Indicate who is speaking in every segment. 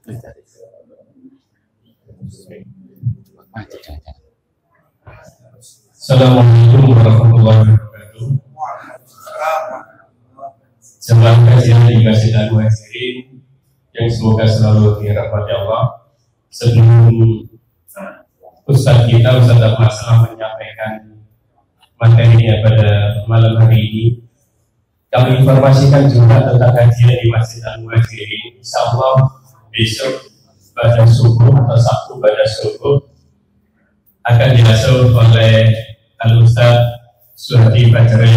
Speaker 1: Assalamualaikum warahmatullahi wabarakatuh. Jemaah kajian di Masjid Al-Muhajirin yang semoga selalu dirahmati Allah. Sebelum Ustaz kita, Ustaz Ahmad menyampaikan materinya pada malam hari ini, kami informasikan juga tentang kajian di Masjid Al-Muhajirin. Insya Allah besok pada subuh atau Sabtu pada subuh akan diasuh oleh Al-Ustaz Suhadi Bajre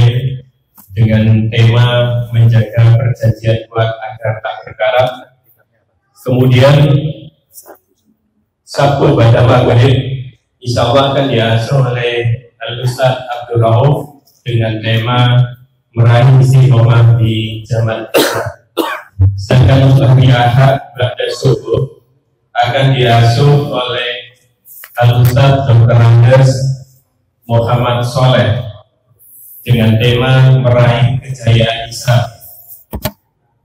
Speaker 1: dengan tema menjaga perjanjian kuat agar tak berkarat. Kemudian Sabtu pada maghrib insya Allah akan diasuh oleh Al-Ustaz Abdul Rauf dengan tema meraih istiqomah di zaman kita. Sedangkan untuk hari Ahad pada subuh akan diasuh oleh Al-Ustaz Dr. Andes Muhammad Soleh dengan tema meraih kejayaan Islam.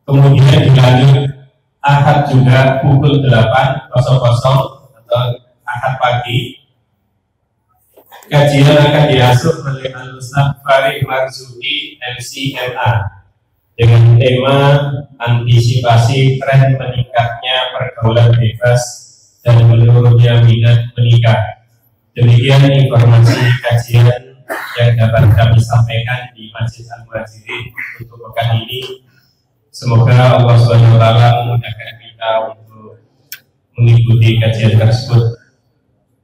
Speaker 1: Kemudian dilanjut Ahad juga pukul 8.00 atau Ahad pagi. Kajian akan diasuh oleh Al-Ustaz Farid Marzuki MCMA dengan tema antisipasi tren meningkatnya pergaulan bebas dan menurunnya minat menikah. Demikian informasi kajian yang dapat kami sampaikan di Masjid Al-Muhajirin untuk pekan ini. Semoga Allah SWT memudahkan kita untuk mengikuti kajian tersebut.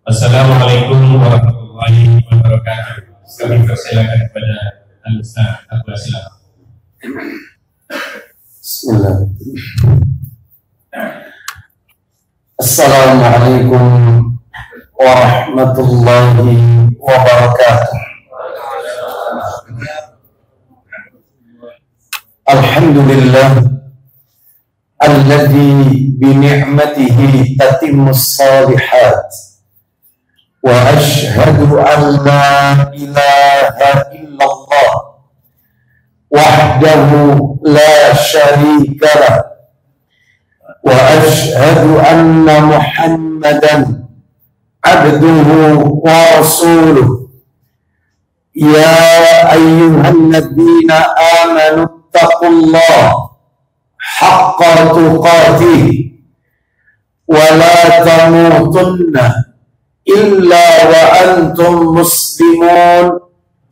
Speaker 1: Assalamualaikum warahmatullahi wabarakatuh. Kami persilakan kepada Al-Ustaz Abu Aslam.
Speaker 2: Bismillah. Assalamualaikum warahmatullahi wabarakatuh. Alhamdulillah alladzi bi ni'matihi tatimmus shalihat wa ashhadu an la ilaha illallah wahdahu la syarika lah wa ashhadu anna Muhammadan abduhu wa rasuluh. Ya ayyuhan nabiyina amanu taqullaha haqqa tuqatih wa la tamutunna illa wa antum muslimun.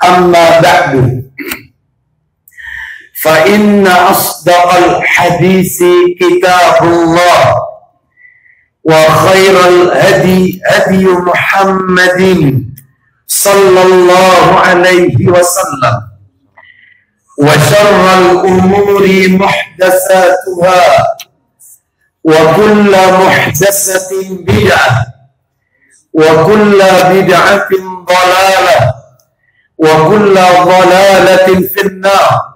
Speaker 2: Amma ba'du, fa inna asdaqal hadisi kitabullah wa khairal hadi hadi Muhammadin sallallahu alaihi wasallam wa syarral umuri muhdatsatuha wa kullu muhdatsatin bid'ah wa kullu bid'atin dhalalah wa kullu dhalalatin finnar.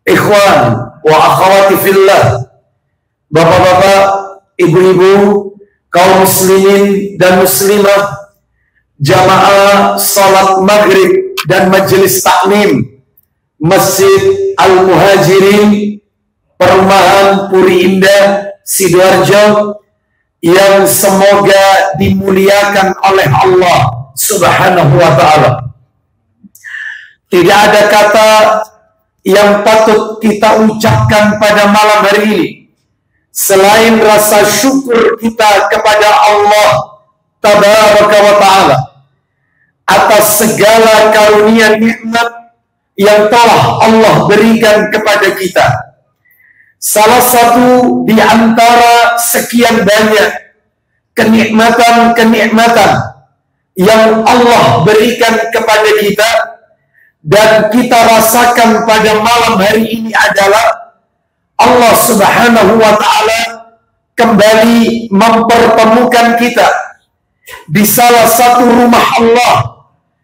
Speaker 2: Ikhwan wa akhwati fillah, bapak-bapak, ibu-ibu, kaum muslimin dan muslimah, jamaah salat maghrib dan majelis taklim Masjid Al-Muhajirin, Perumahan Puri Indah, Sidoarjo, yang semoga dimuliakan oleh Allah Subhanahu wa ta'ala. Tidak ada kata yang patut kita ucapkan pada malam hari ini selain rasa syukur kita kepada Allah Tabaraka wa ta'ala atas segala karunia nikmat yang telah Allah berikan kepada kita. Salah satu di antara sekian banyak kenikmatan-kenikmatan yang Allah berikan kepada kita dan kita rasakan pada malam hari ini adalah Allah Subhanahu wa ta'ala kembali mempertemukan kita di salah satu rumah Allah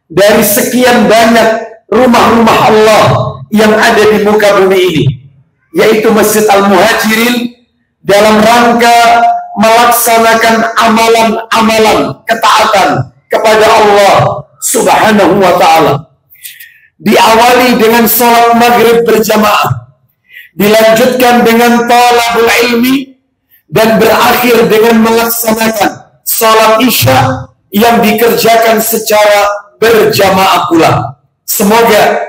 Speaker 2: dari sekian banyak rumah-rumah Allah yang ada di muka bumi ini, yaitu Masjid Al-Muhajirin, dalam rangka melaksanakan amalan-amalan ketaatan kepada Allah Subhanahu wa ta'ala. Diawali dengan sholat maghrib berjamaah, dilanjutkan dengan talabul ilmi, dan berakhir dengan melaksanakan sholat Isya yang dikerjakan secara berjamaah pula. Semoga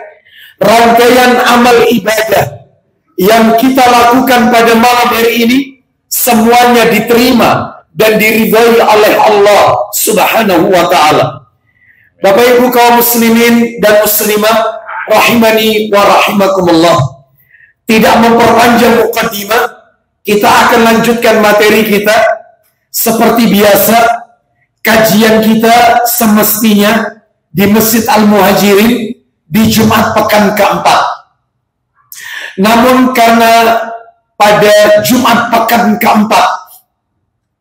Speaker 2: rangkaian amal ibadah yang kita lakukan pada malam hari ini semuanya diterima dan diridhai oleh Allah Subhanahu wa ta'ala. Bapak Ibu kaum muslimin dan muslimah rahimani wa rahimakumullah. Tidak memperpanjang mukaddimah, kita akan lanjutkan materi kita. Seperti biasa, kajian kita semestinya di Masjid Al-Muhajirin di Jumat pekan keempat. Namun karena pada Jumat pekan keempat,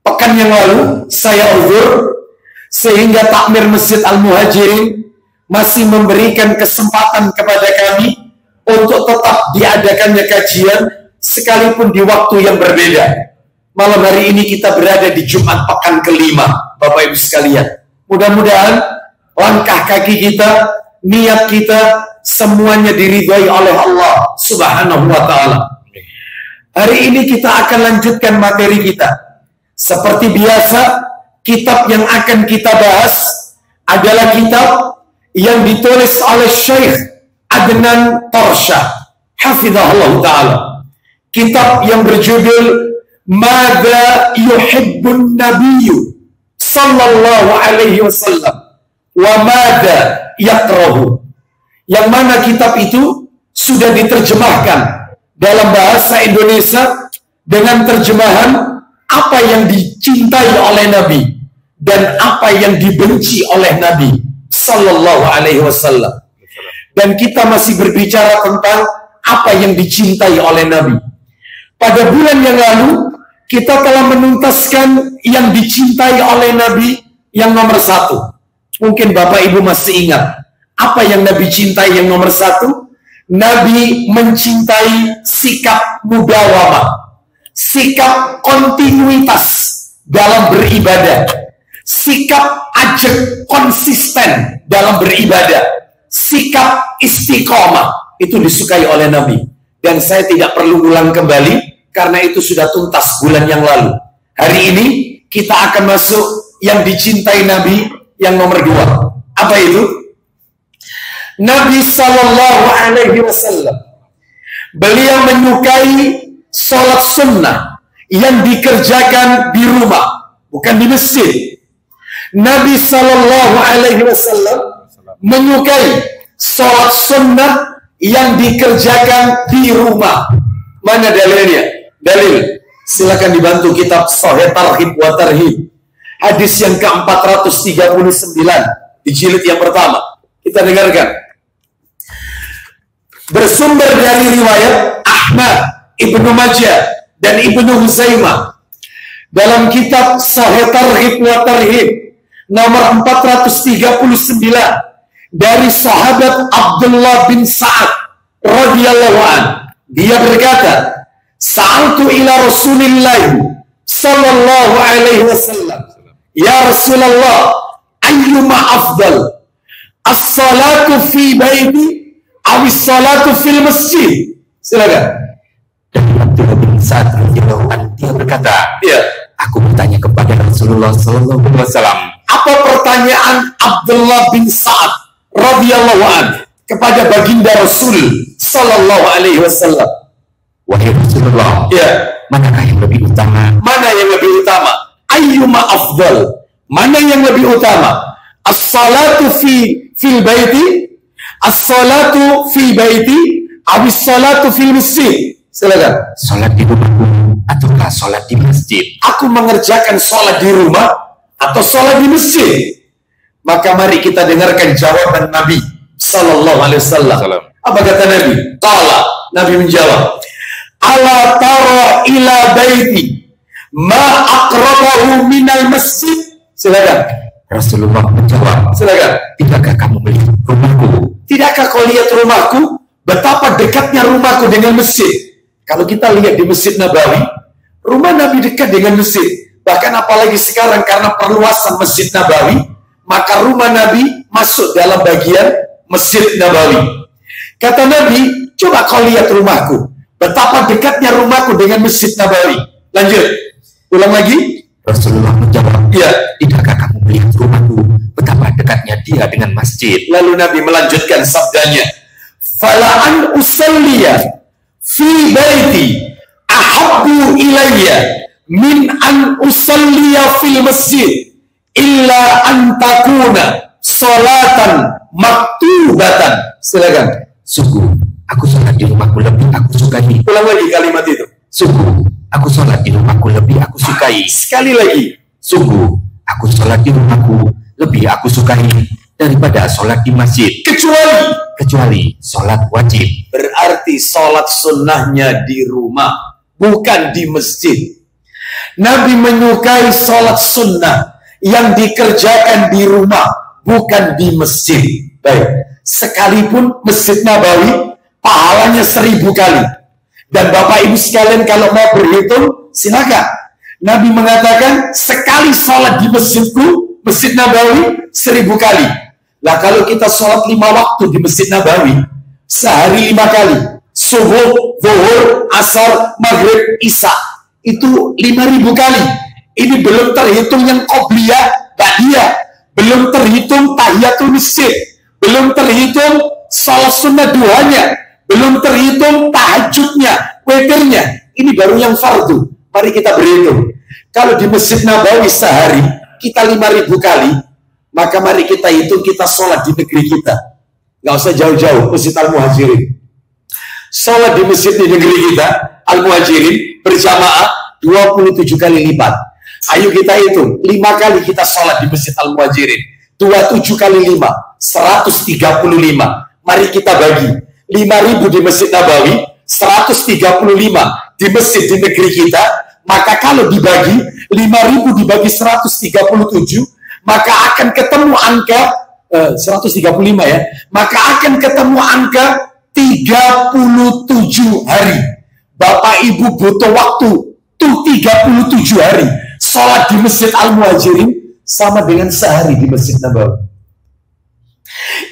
Speaker 2: pekan yang lalu, saya uzur, sehingga takmir Masjid Al-Muhajirin masih memberikan kesempatan kepada kami untuk tetap diadakannya kajian, sekalipun di waktu yang berbeda. Malam hari ini kita berada di Jumat pekan kelima, Bapak Ibu sekalian. Mudah-mudahan langkah kaki kita, niat kita, semuanya diridhai oleh Allah Subhanahu wa ta'ala. Hari ini kita akan lanjutkan materi kita. Seperti biasa, kitab yang akan kita bahas adalah kitab yang ditulis oleh Syekh Adnan Torsyah, hafizahullah ta'ala. Kitab yang berjudul Mada Yuhibbun Nabiyyu Sallallahu Alaihi Wasallam wa Mada Yakrahu. Yang mana kitab itu sudah diterjemahkan dalam bahasa Indonesia dengan terjemahan apa yang dicintai oleh Nabi dan apa yang dibenci oleh Nabi Sallallahu Alaihi Wasallam. Dan kita masih berbicara tentang apa yang dicintai oleh Nabi. Pada bulan yang lalu kita telah menuntaskan yang dicintai oleh Nabi yang nomor 1. Mungkin Bapak Ibu masih ingat apa yang Nabi cintai yang nomor 1? Nabi mencintai sikap mudawamah, sikap kontinuitas dalam beribadah, sikap ajak konsisten dalam beribadah, sikap istiqomah. Itu disukai oleh Nabi. Dan saya tidak perlu ulang kembali karena itu sudah tuntas bulan yang lalu. Hari ini kita akan masuk yang dicintai Nabi yang nomor 2. Apa itu? Nabi Sallallahu Alaihi Wasallam, beliau menyukai sholat sunnah yang dikerjakan di rumah, bukan di masjid. Nabi Sallallahu Alaihi Wasallam menyukai sholat sunnah yang dikerjakan di rumah. Mana dalilnya? Dalil, silakan dibantu kitab Sahih Targhib wa Tarhib, hadis yang ke-439 di jilid yang pertama. Kita dengarkan. Bersumber dari riwayat Ahmad, Ibnu Majah, dan Ibnu Huzaimah dalam kitab Sahih Targhib wa Tarhib nomor 439 dari sahabat Abdullah bin Sa'ad radhiyallahu an. Dia berkata, "Sa'altu ila Rasulillah sallallahu alaihi wasallam, ya Rasulullah, ayyuma afdal? As-salatu fi baiti awis salatu fil masjid?" Silakan.
Speaker 3: Dan Abdullah bin Sa'ad radhiyallahu anhu dia berkata,
Speaker 2: Ya.
Speaker 3: aku bertanya kepada Rasulullah sallallahu alaihi wasallam.
Speaker 2: Apa pertanyaan Abdullah bin Sa'ad radhiyallahu anhu kepada baginda Rasul sallallahu alaihi wasallam?
Speaker 3: Wahai Rasulullah,
Speaker 2: Ya.
Speaker 3: manakah yang lebih utama?
Speaker 2: Mana yang lebih utama? Ayyuma afdal? Mana yang lebih utama? As-salatu fil baiti, as-salatu fi baiti, awis salatu fil masjid? Silakan.
Speaker 3: Salat di rumahku ataukah salat di masjid?
Speaker 2: Aku mengerjakan salat di rumah atau salat di masjid? Maka mari kita dengarkan jawaban Nabi sallallahu alaihi wasallam. Apa kata Nabi? Qala, Nabi menjawab, "Ala tara ila baiti ma aqrabahu minal masjid?" Silakan.
Speaker 3: Rasulullah menjawab,
Speaker 2: Silakan.
Speaker 3: tidakkah kamu melihat rumahku?
Speaker 2: Tidakkah kau lihat rumahku? Betapa dekatnya rumahku dengan masjid. Kalau kita lihat di Masjid Nabawi, rumah Nabi dekat dengan masjid. Bahkan apalagi sekarang karena perluasan Masjid Nabawi, maka rumah Nabi masuk dalam bagian Masjid Nabawi. Kata Nabi, coba kau lihat rumahku. Betapa dekatnya rumahku dengan Masjid Nabawi. Lanjut. Ulang lagi.
Speaker 3: Rasulullah menjawab,
Speaker 2: Ya.
Speaker 3: tidakkah kamu melihat rumahku betapa dekatnya dia dengan masjid?
Speaker 2: Lalu Nabi melanjutkan sabdanya, fala an usalliya fi baiti ahabbu ilayya min an usalliya fil masjid illa an takuna salatan maktubatan. Silakan.
Speaker 3: Sungguh, aku sholat di rumahku lebih aku sukai.
Speaker 2: Ulang lagi kalimat itu.
Speaker 3: Sungguh, aku sholat di rumahku lebih aku sukai.
Speaker 2: Sekali lagi.
Speaker 3: Sungguh, aku sholat di rumahku lebih aku sukai daripada sholat di masjid. Kecuali sholat wajib.
Speaker 2: Berarti sholat sunnahnya di rumah, bukan di masjid. Nabi menyukai sholat sunnah yang dikerjakan di rumah, bukan di masjid. Baik. Sekalipun Masjid Nabawi pahalanya 1000 kali. Dan Bapak Ibu sekalian kalau mau berhitung, silakan. Nabi mengatakan sekali sholat di masjidku, Masjid Nabawi 1000 kali. Lah kalau kita sholat 5 waktu di Masjid Nabawi, sehari 5 kali. Subuh, zuhur, asar, maghrib, isya. Itu 5000 kali. Ini belum terhitung yang qobliyah, ba'diyah. Belum terhitung tahiyatul masjid. Belum terhitung sholat sunnah duhanya. Belum terhitung tahajudnya, witirnya. Ini baru yang fardu. Mari kita berhitung. Kalau di Masjid Nabawi sehari kita 5000 kali, maka mari kita hitung kita sholat di negeri kita. Nggak usah jauh-jauh, Masjid Al-Muhajirin. Sholat di masjid di negeri kita, Al-Muhajirin, berjamaah 27 kali lipat. Ayo kita hitung, 5 kali kita sholat di Masjid Al-Muhajirin. 27 kali 5, 135. Mari kita bagi. 5000 di Masjid Nabawi, 135 di masjid di negeri kita, maka kalau dibagi 5000 dibagi 137, maka akan ketemu angka 135 ya, maka akan ketemu angka 37 hari. Bapak Ibu butuh waktu tuh 37 hari sholat di Masjid Al-Muhajirin sama dengan sehari di Masjid Nabawi.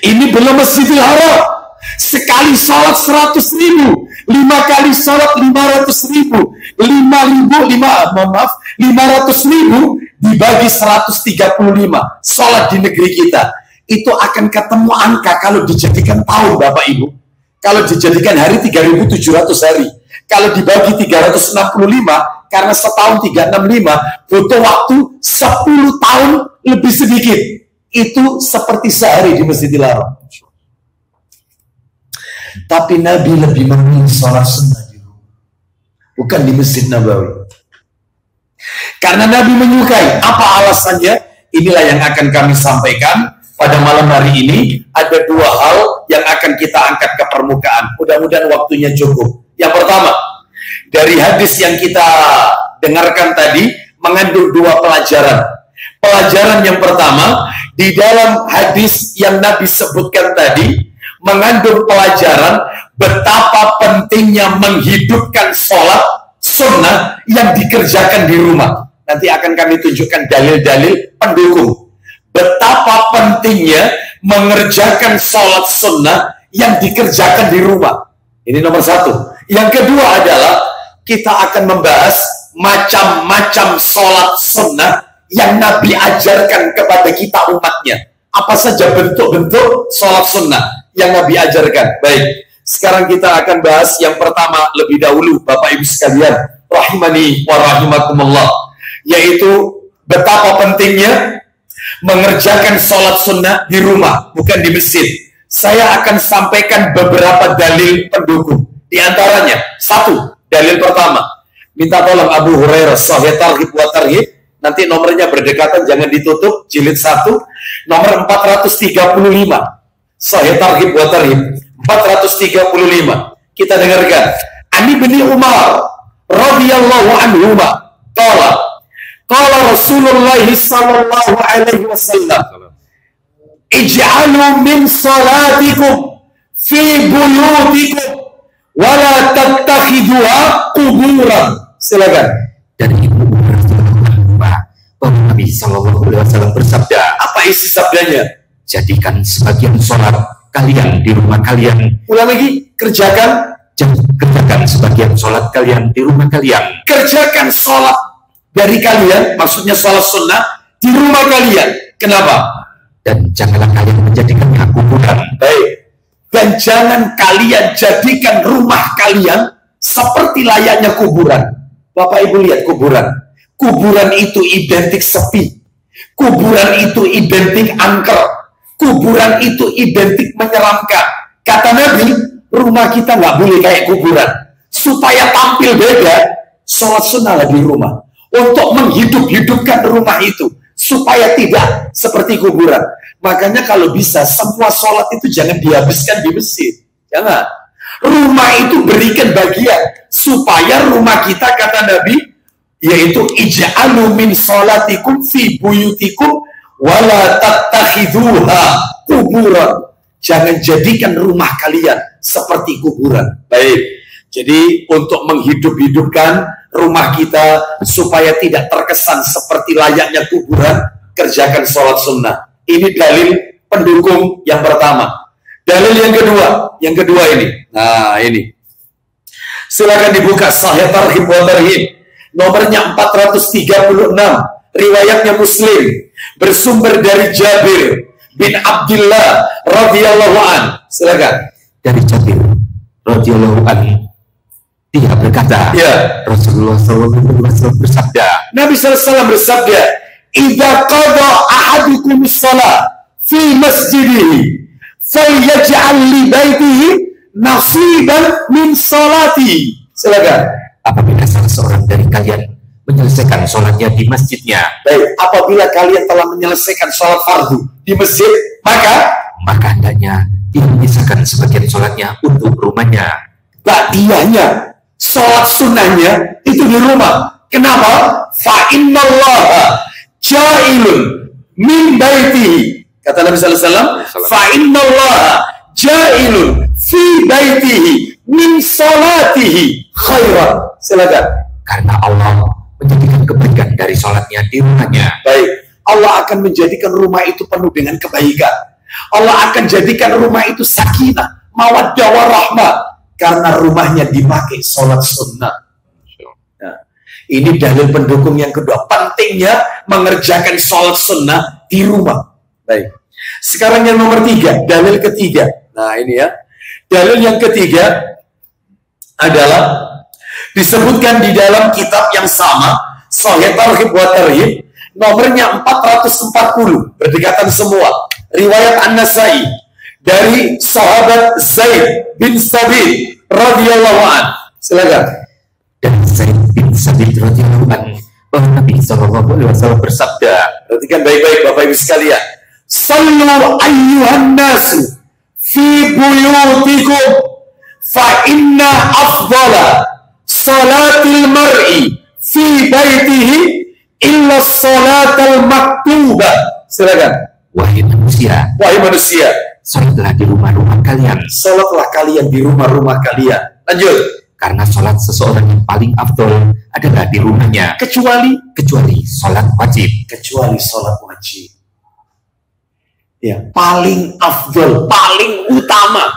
Speaker 2: Ini belum Masjidil Haram. Sekali sholat 100.000, 5 kali sholat 500.000, 500.000 dibagi 135 sholat di negeri kita, itu akan ketemu angka kalau dijadikan tahun Bapak Ibu. Kalau dijadikan hari 3.700 hari, kalau dibagi 365, karena setahun 365, butuh waktu 10 tahun lebih sedikit. Itu seperti sehari di Masjidil Haram. Tapi Nabi lebih memilih sholat sunnah di rumah, bukan di Masjid Nabawi. Karena Nabi menyukai. Apa alasannya? Inilah yang akan kami sampaikan pada malam hari ini. Ada 2 hal yang akan kita angkat ke permukaan. Mudah-mudahan waktunya cukup. Yang pertama, dari hadis yang kita dengarkan tadi mengandung 2 pelajaran. Pelajaran yang pertama, di dalam hadis yang Nabi sebutkan tadi mengandung pelajaran betapa pentingnya menghidupkan sholat sunnah yang dikerjakan di rumah. Nanti akan kami tunjukkan dalil-dalil pendukung betapa pentingnya mengerjakan sholat sunnah yang dikerjakan di rumah. Ini nomor 1. Yang kedua adalah kita akan membahas macam-macam sholat sunnah yang Nabi ajarkan kepada kita umatnya. Apa saja bentuk-bentuk sholat sunnah yang Nabi ajarkan. Baik, sekarang kita akan bahas yang pertama lebih dahulu, Bapak Ibu sekalian, rahimani wa rahimakumullah, yaitu betapa pentingnya mengerjakan sholat sunnah di rumah, bukan di masjid. Saya akan sampaikan beberapa dalil pendukung. Di antaranya, 1, dalil pertama, minta tolong Abu Hurairah, Sahih Targhib wa Tarhib, nanti nomornya berdekatan, jangan ditutup, jilid 1, nomor 435. Sahih Targhib wa Tarhib 435. Kita dengarkan. Ani bin Umar radhiyallahu anhu qala Rasulullah sallallahu alaihi wasallam ij'alu min salatikum fi buyutikum wa la tattakhiduha quburan. Silakan.
Speaker 3: Dari Ibu Umar bahwa Nabi sallallahu alaihi wasallam bersabda,
Speaker 2: apa isi sabdanya?
Speaker 3: Jadikan sebagian sholat kalian di rumah kalian.
Speaker 2: Ulang lagi, kerjakan
Speaker 3: Kerjakan sebagian sholat kalian di rumah kalian.
Speaker 2: Kerjakan sholat dari kalian, maksudnya sholat sunnah di rumah kalian. Kenapa?
Speaker 3: Dan janganlah kalian menjadikannya kuburan.
Speaker 2: Baik. Dan jangan kalian jadikan rumah kalian seperti layaknya kuburan. Bapak Ibu lihat kuburan. Kuburan itu identik sepi. Kuburan itu identik angker. Kuburan itu identik menyeramkan. Kata Nabi, rumah kita nggak boleh kayak kuburan. Supaya tampil beda, sholat sunnah di rumah. Untuk menghidup-hidupkan rumah itu. Supaya tidak seperti kuburan. Makanya kalau bisa, semua sholat itu jangan dihabiskan di masjid. Jangan. Rumah itu berikan bagian. Supaya rumah kita, kata Nabi, yaitu ij'alu min sholatikum fi buyutikum wala tattakhidhuha kuburan. Jangan jadikan rumah kalian seperti kuburan. Baik. Jadi untuk menghidup-hidupkan rumah kita supaya tidak terkesan seperti layaknya kuburan, kerjakan sholat sunnah. Ini dalil pendukung yang pertama. Dalil yang kedua ini. Nah, ini. Silakan dibuka Sahih Targhib wa Tarhib. Nomornya 436. Riwayatnya Muslim. Bersumber dari Jabir bin Abdullah radhiyallahu an. Silakan.
Speaker 3: Dari Jabir radhiyallahu an, dia berkata, ya, Rasulullah SAW bersabda,
Speaker 2: Nabi SAW bersabda, "Idza qada ahadukum shalah fi masjidihi, falyaj'al li baitihi nasiban min salati." Silakan.
Speaker 3: Apabila salah seorang dari kalian menyelesaikan sholatnya di masjidnya.
Speaker 2: Baik, apabila kalian telah menyelesaikan sholat fardu di masjid, maka
Speaker 3: hendaknya dia menyisakan sebagian sholatnya untuk rumahnya.
Speaker 2: Ba'diyahnya, sholat sunnahnya itu di rumah. Kenapa? Fa innallaha ja'ilun min baitihi. Kata Nabi sallallahu alaihi wasallam, fa innallaha ja'ilun fi baitihi min salatihi khairan. Silakan.
Speaker 3: Karena Allah menjadikan kebaikan dari sholatnya di rumahnya.
Speaker 2: Baik, Allah akan menjadikan rumah itu penuh dengan kebaikan. Allah akan jadikan rumah itu sakinah, mawaddah warahmah, karena rumahnya dipakai sholat sunnah. Nah, ini dalil pendukung yang kedua. Pentingnya mengerjakan sholat sunnah di rumah. Baik. Sekarang yang nomor 3, dalil ketiga. Nah ini ya. Dalil yang ketiga adalah disebutkan di dalam kitab yang sama, Sahih Targhib wa Tarhib, nomornya 440, berdekatan semua. Riwayat An-Nasai dari sahabat Zaid bin Sabit radhiyallahu an. Silakan.
Speaker 3: Dan Zaid bin Sabit radhiyallahu an, bahwa Nabi SAW bersabda,
Speaker 2: perhatikan baik-baik Bapak Ibu sekalian. Sallu ayyuhan nasu fi buyutikum fa inna afdala salatil mar'i fi baitihi illa salatal maktubah. Silakan.
Speaker 3: Wahai manusia, sholatlah di rumah-rumah kalian.
Speaker 2: Sholatlah kalian di rumah-rumah kalian. Lanjut.
Speaker 3: Karena sholat seseorang yang paling afdol adalah di rumahnya.
Speaker 2: Kecuali
Speaker 3: sholat wajib.
Speaker 2: Kecuali sholat wajib. Ya, paling afdol, paling utama.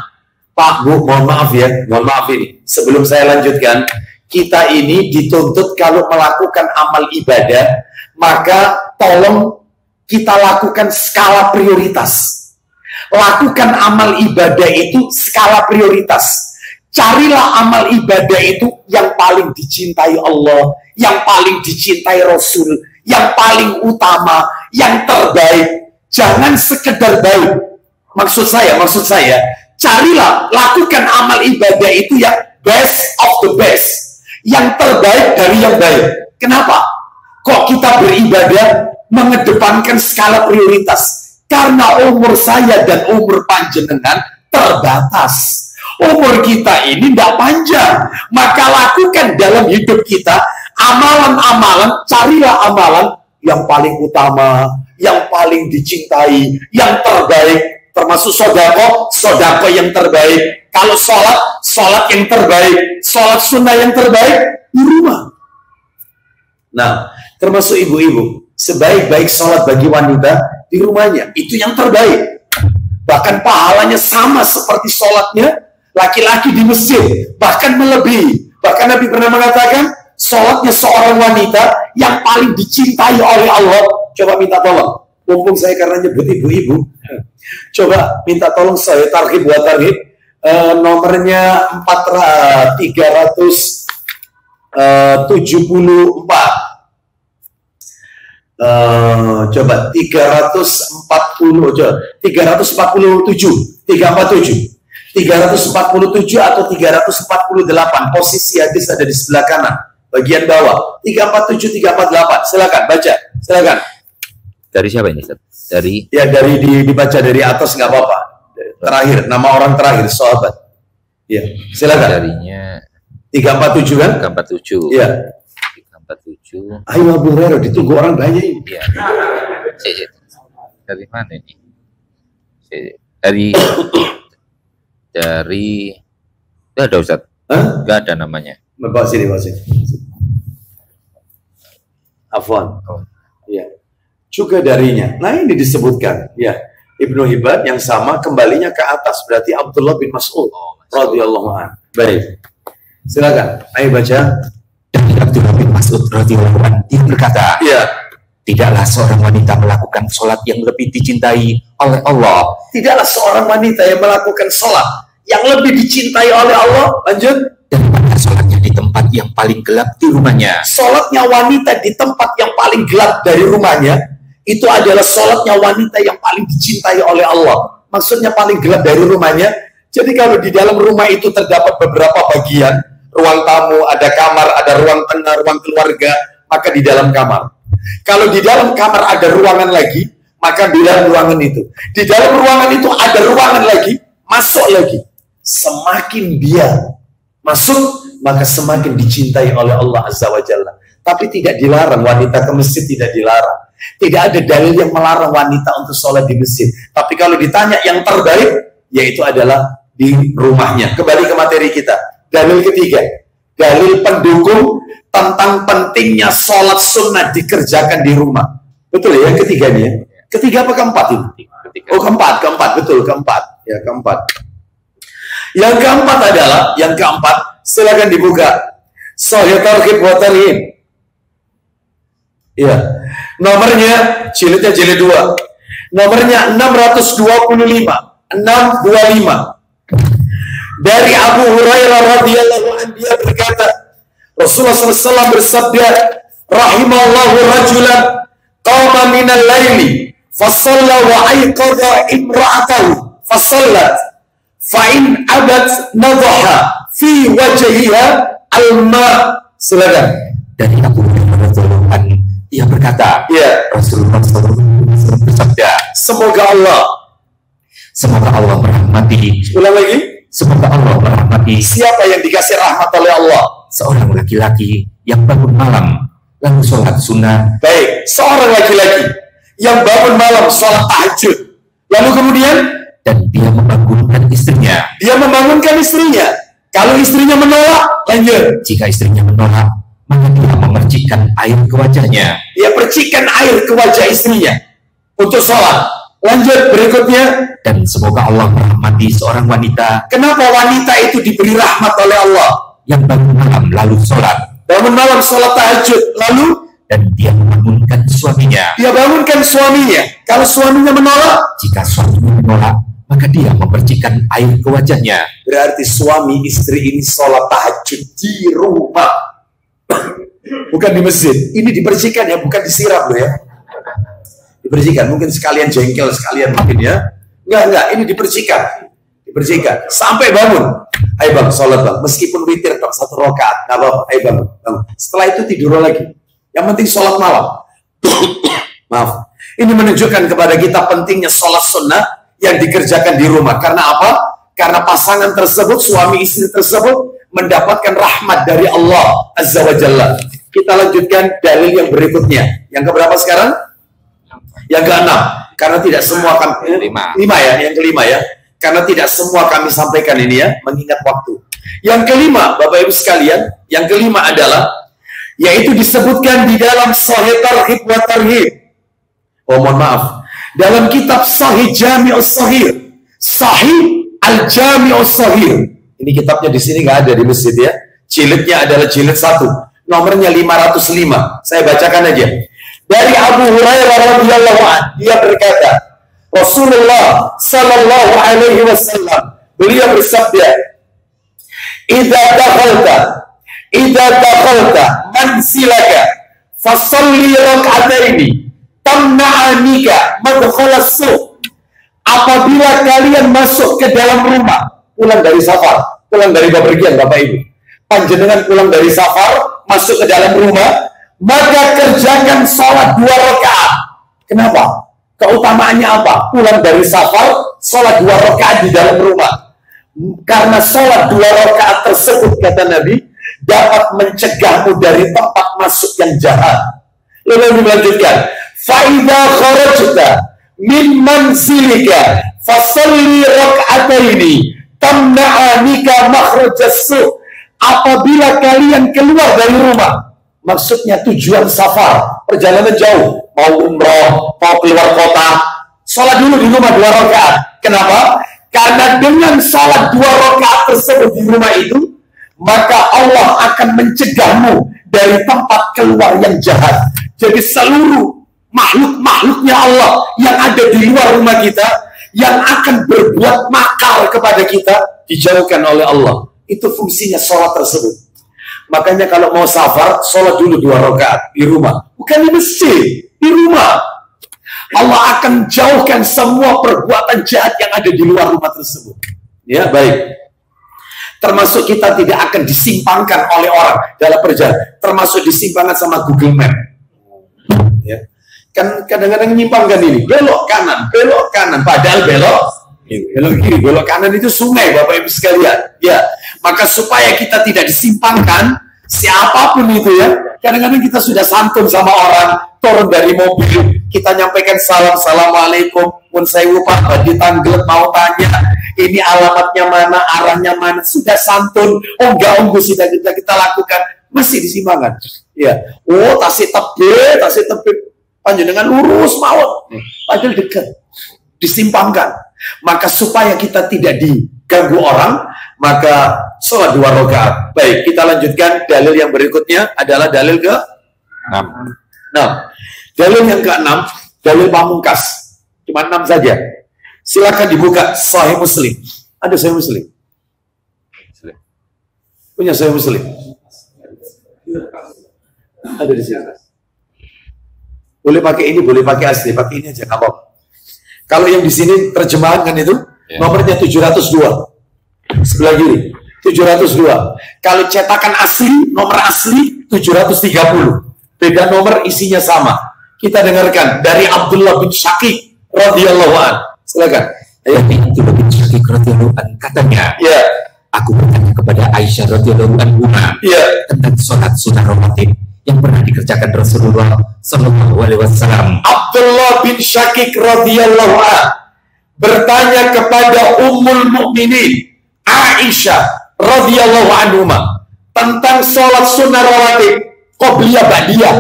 Speaker 2: Pak, Bu, mohon maaf ya, mohon maaf ini. Sebelum saya lanjutkan, kita ini dituntut kalau melakukan amal ibadah, maka tolong kita lakukan skala prioritas. Lakukan amal ibadah itu skala prioritas. Carilah amal ibadah itu yang paling dicintai Allah, yang paling dicintai Rasul, yang paling utama, yang terbaik. Jangan sekedar baik. Maksud saya, carilah, lakukan amal ibadah itu yang best of the best, yang terbaik dari yang baik. Kenapa? Kok kita beribadah mengedepankan skala prioritas? Karena umur saya dan umur panjenengan terbatas. Umur kita ini tidak panjang. Maka lakukan dalam hidup kita amalan-amalan, carilah amalan yang paling utama, yang paling dicintai, yang terbaik. Termasuk sodako yang terbaik. Kalau sholat yang terbaik, sholat sunnah yang terbaik di rumah. Nah, termasuk ibu-ibu, sebaik-baik sholat bagi wanita di rumahnya, itu yang terbaik. Bahkan pahalanya sama seperti sholatnya laki-laki di masjid, bahkan melebihi. Bahkan Nabi pernah mengatakan, sholatnya seorang wanita yang paling dicintai oleh Allah? Coba minta tolong. Mumpung saya karena nyebut ibu-ibu, coba minta tolong saya tarhib wa tarhib. Nomornya 374. Coba 347 atau 348. Posisi hadis ada di sebelah kanan bagian bawah. 347 348. Silakan baca, silakan.
Speaker 3: Dari siapa ini, Ustaz? Dari
Speaker 2: dibaca dari atas nggak apa-apa. Terakhir, nama orang terakhir, sahabat. Ya, silakan.
Speaker 3: Darinya
Speaker 2: 347 kan?
Speaker 3: 347.
Speaker 2: Iya.
Speaker 3: 347.
Speaker 2: Ayo Abu Hurairah, ditunggu orang banyak ini.
Speaker 3: Iya. Dari mana ini? Dari nggak ada, Ustaz. Nggak ada namanya.
Speaker 2: Bawa sini. Afwan. Iya. Juga darinya. Nah, ini disebutkan, ya. Ibnu Hibban yang sama kembalinya ke atas, berarti Abdullah bin Mas'ud radhiyallahu anhu. Baik. Silakan. Ayo baca.
Speaker 3: Dari Abdullah bin Mas'ud radhiyallahu anhu, dia berkata,
Speaker 2: iya,
Speaker 3: tidaklah seorang wanita melakukan sholat yang lebih dicintai oleh Allah.
Speaker 2: Tidaklah seorang wanita yang melakukan sholat yang lebih dicintai oleh Allah. Lanjut.
Speaker 3: Daripada sholatnya di tempat yang paling gelap di rumahnya.
Speaker 2: Sholatnya wanita di tempat yang paling gelap dari rumahnya, itu adalah sholatnya wanita yang paling dicintai oleh Allah. Maksudnya paling gelap dari rumahnya. Jadi kalau di dalam rumah itu terdapat beberapa bagian, ruang tamu, ada kamar, ada ruang tengah, ruang keluarga, maka di dalam kamar. Kalau di dalam kamar ada ruangan lagi, maka di dalam ruangan itu. Di dalam ruangan itu ada ruangan lagi, masuk lagi. Semakin dia masuk, maka semakin dicintai oleh Allah Azza wa Jalla. Tapi tidak dilarang, wanita ke masjid tidak dilarang. Tidak ada dalil yang melarang wanita untuk sholat di masjid. Tapi kalau ditanya yang terbaik, yaitu adalah di rumahnya. Kembali ke materi kita. Dalil ketiga. Dalil pendukung tentang pentingnya sholat sunnah dikerjakan di rumah. Betul ya, yang ketiga nih ya? Ketiga apa keempat ini? Oh, keempat, betul, keempat. Ya, keempat. Yang keempat adalah, silakan dibuka. Sahih Targhib wa Tarhib. Ya, nomornya jilidnya jilid 2. Nomornya 625. Dari Abu Hurairah radhiyallahu anhu, dia berkata, Rasulullah SAW bersabda, rahimallahu rajulan qama minal laili fasalla wa ayqadha imra'atahu fasallat fa in abat nadhaha fi wajhiha alma. Silakan.
Speaker 3: Dari Abu Hurairah radhiyallahu anhu, dia berkata,
Speaker 2: ya,
Speaker 3: Rasulullah SAW bersabda, semoga Allah merahmati.
Speaker 2: Ulang lagi.
Speaker 3: Semoga Allah merahmati.
Speaker 2: Siapa yang dikasih rahmat oleh Allah?
Speaker 3: Seorang laki-laki yang bangun malam lalu sholat sunnah.
Speaker 2: Baik, seorang laki-laki yang bangun malam sholat tahajud, lalu kemudian
Speaker 3: dan dia membangunkan istrinya.
Speaker 2: Kalau istrinya menolak, lanjut.
Speaker 3: Jika istrinya menolak, maka dia memercikkan air ke wajahnya.
Speaker 2: Dia percikan air ke wajah istrinya untuk sholat. Lanjut berikutnya.
Speaker 3: Dan semoga Allah merahmati seorang wanita.
Speaker 2: Kenapa wanita itu diberi rahmat oleh Allah?
Speaker 3: Yang bangun malam lalu sholat.
Speaker 2: Bangun malam sholat tahajud, lalu
Speaker 3: dan dia membangunkan suaminya.
Speaker 2: Kalau suaminya menolak,
Speaker 3: jika suaminya menolak, maka dia memercikkan air ke wajahnya.
Speaker 2: Berarti suami istri ini sholat tahajud di rumah, bukan di masjid. Ini dibersihkan ya, bukan disiram loh ya. Dibersihkan, mungkin sekalian jengkel, sekalian mungkin ya. Enggak, ini dibersihkan sampai bangun. Ayo bang, sholat bang, meskipun witir tak 1 rakaat, nggak apa-apa. Ayo bang. Setelah itu tidur lagi. Yang penting sholat malam. Maaf. Ini menunjukkan kepada kita pentingnya sholat sunnah yang dikerjakan di rumah. Karena apa? Karena pasangan tersebut, suami istri tersebut mendapatkan rahmat dari Allah Azza wa Jalla. Kita lanjutkan dalil yang berikutnya. Yang keberapa sekarang? Yang ke-6. Karena tidak semua kami yang kelima ya. Karena tidak semua kami sampaikan ini ya, mengingat waktu. Yang kelima, Bapak Ibu sekalian, yang kelima adalah yaitu disebutkan di dalam Sahih Targhib wa Tarhib. Oh, mohon maaf. Dalam kitab Sahih Jami'us Shahih. Sahih Al-Jami'us Shahih. Ini kitabnya di sini nggak ada di masjid ya. Jilidnya adalah jilid 1. nomornya 505. Saya bacakan aja. Dari Abu Hurairah radhiyallahu anhu, dia berkata, Rasulullah sallallahu alaihi wasallam, beliau bersabda, "Idza dakhalta manzilaka fasalli rak'ataini tamna'anika madkhalas suq." Apabila kalian masuk ke dalam rumah, pulang dari safar, pulang dari bepergian Bapak Ibu, panjenengan pulang dari safar, masuk ke dalam rumah, maka kerjakan sholat 2 rakaat. Kenapa? Keutamaannya apa? Pulang dari safar, sholat 2 rakaat di dalam rumah. Karena sholat 2 rakaat tersebut, kata Nabi, dapat mencegahmu dari tempat masuk yang jahat. Lalu dilanjutkan, فَإِذَا خَرَجْتَ min manzilika fasalli rak'ataini tamna'anika makhrajas suq. Apabila kalian keluar dari rumah, maksudnya tujuan safar, perjalanan jauh, mau umroh, mau keluar kota, sholat dulu di rumah 2 rakaat. Kenapa? Karena dengan sholat 2 rakaat tersebut di rumah itu, maka Allah akan mencegahmu dari tempat keluar yang jahat. Jadi seluruh makhluk-makhluknya Allah yang ada di luar rumah kita, yang akan berbuat makar kepada kita, dijauhkan oleh Allah. Itu fungsinya sholat tersebut. Makanya kalau mau safar, sholat dulu 2 rakaat di rumah, bukan di masjid, di rumah. Allah akan jauhkan semua perbuatan jahat yang ada di luar rumah tersebut. Ya, baik. Termasuk kita tidak akan disimpangkan oleh orang dalam perjalanan, termasuk disimpangkan sama Google Map. Ya. Kan kadang-kadang nyimpangkan ini, belok kanan, padahal belok kiri, belok kanan itu sungai, Bapak Ibu sekalian. Ya, maka supaya kita tidak disimpangkan, siapapun itu ya, kadang-kadang kita sudah santun sama orang, turun dari mobil, kita nyampaikan salam, assalamualaikum, mun saya Pak, badi tanggelet mau tanya, ini alamatnya mana, arahnya mana, sudah santun, onggah-onggu sudah kita lakukan, masih disimpangkan. Ya, oh tasik tebet, panjenengan lurus mawon, padahal dekat, disimpangkan. Maka supaya kita tidak diganggu orang, maka sholat 2 rakaat. Baik, kita lanjutkan. Dalil yang berikutnya adalah dalil ke-6. Nah, dalil yang ke-6, dalil pamungkas. Cuma 6 saja. Silakan dibuka Sahih Muslim. Ada Sahih Muslim? Punya Sahih Muslim? Ada di sini. Boleh pakai ini, boleh pakai asli, pakai ini aja, nggak apa-apa. Kalau yang di sini terjemahan kan itu, nomornya 702. Sebelah kiri, 702. Kalau cetakan asli, nomor asli 730. Beda nomor, isinya sama. Kita dengarkan dari Abdullah bin Syakik radhiyallahu anhu. Silakan.
Speaker 3: Abdullah bin Syakik radhiyallahu anhu katanya, ya, aku bertanya kepada Aisyah radhiyallahu anha, ya, tentang sholat sunnah rawatib yang pernah dikerjakan Rasulullah Sallallahu Alaihi Wasallam.
Speaker 2: Abdullah bin Syakik radhiyallahu anhu bertanya kepada Ummul Mukminin Aisyah radhiyallahu anha tentang sholat sunnah rawatib qobliyah ba'diyah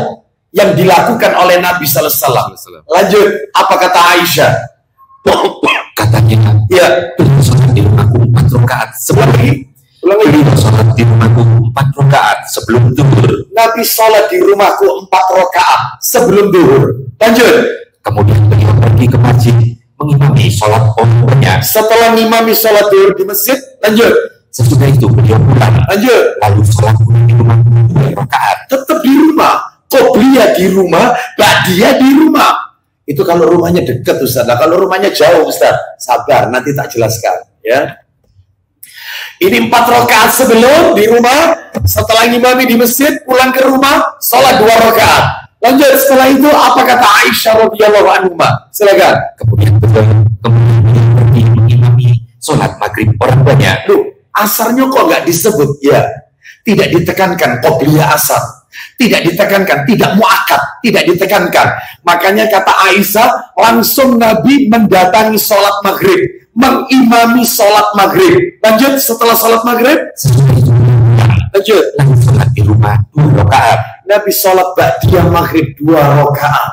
Speaker 2: yang dilakukan oleh Nabi Sallallahu Alaihi Wasallam. Lanjut, apa kata Aisyah?
Speaker 3: Katanya, ya, sholat di rumahku 4 rakaat sebelum sholat di rumahku 4 rakaat sebelum zuhur.
Speaker 2: Nabi sholat di rumahku 4 rakaat sebelum zuhur. Lanjut.
Speaker 3: Kemudian beliau pergi ke masjid mengimami sholat umumnya.
Speaker 2: Setelah mengimami sholat zuhur di masjid, lanjut.
Speaker 3: Sesudah itu beliau pulang.
Speaker 2: Lanjut.
Speaker 3: Lalu sholat di rumahku 2 rakaat.
Speaker 2: Tetap di rumah. Qobliyah di rumah, ba'diyah di rumah. Itu kalau rumahnya dekat, Ustaz. Nah, kalau rumahnya jauh, Ustaz, sabar, nanti tak jelaskan. Ya. Ini 4 rakaat sebelum di rumah, setelah ngimami di masjid, pulang ke rumah, sholat 2 rakaat. Lanjut, setelah itu apa kata Aisyah radhiyallahu anha? Silakan.
Speaker 3: Kemudian pergi mengimami sholat maghrib orang banyak.
Speaker 2: Loh, asarnya kok nggak disebut? Ya, tidak ditekankan qobliyah asar. Tidak ditekankan, tidak muakkad, tidak ditekankan. Makanya kata Aisyah, langsung Nabi mendatangi sholat maghrib, mengimami sholat maghrib. Lanjut, setelah sholat maghrib, lanjut,
Speaker 3: langsung sholat di rumah 2 rakaat.
Speaker 2: Nabi sholat ba'diyah maghrib 2 rakaat.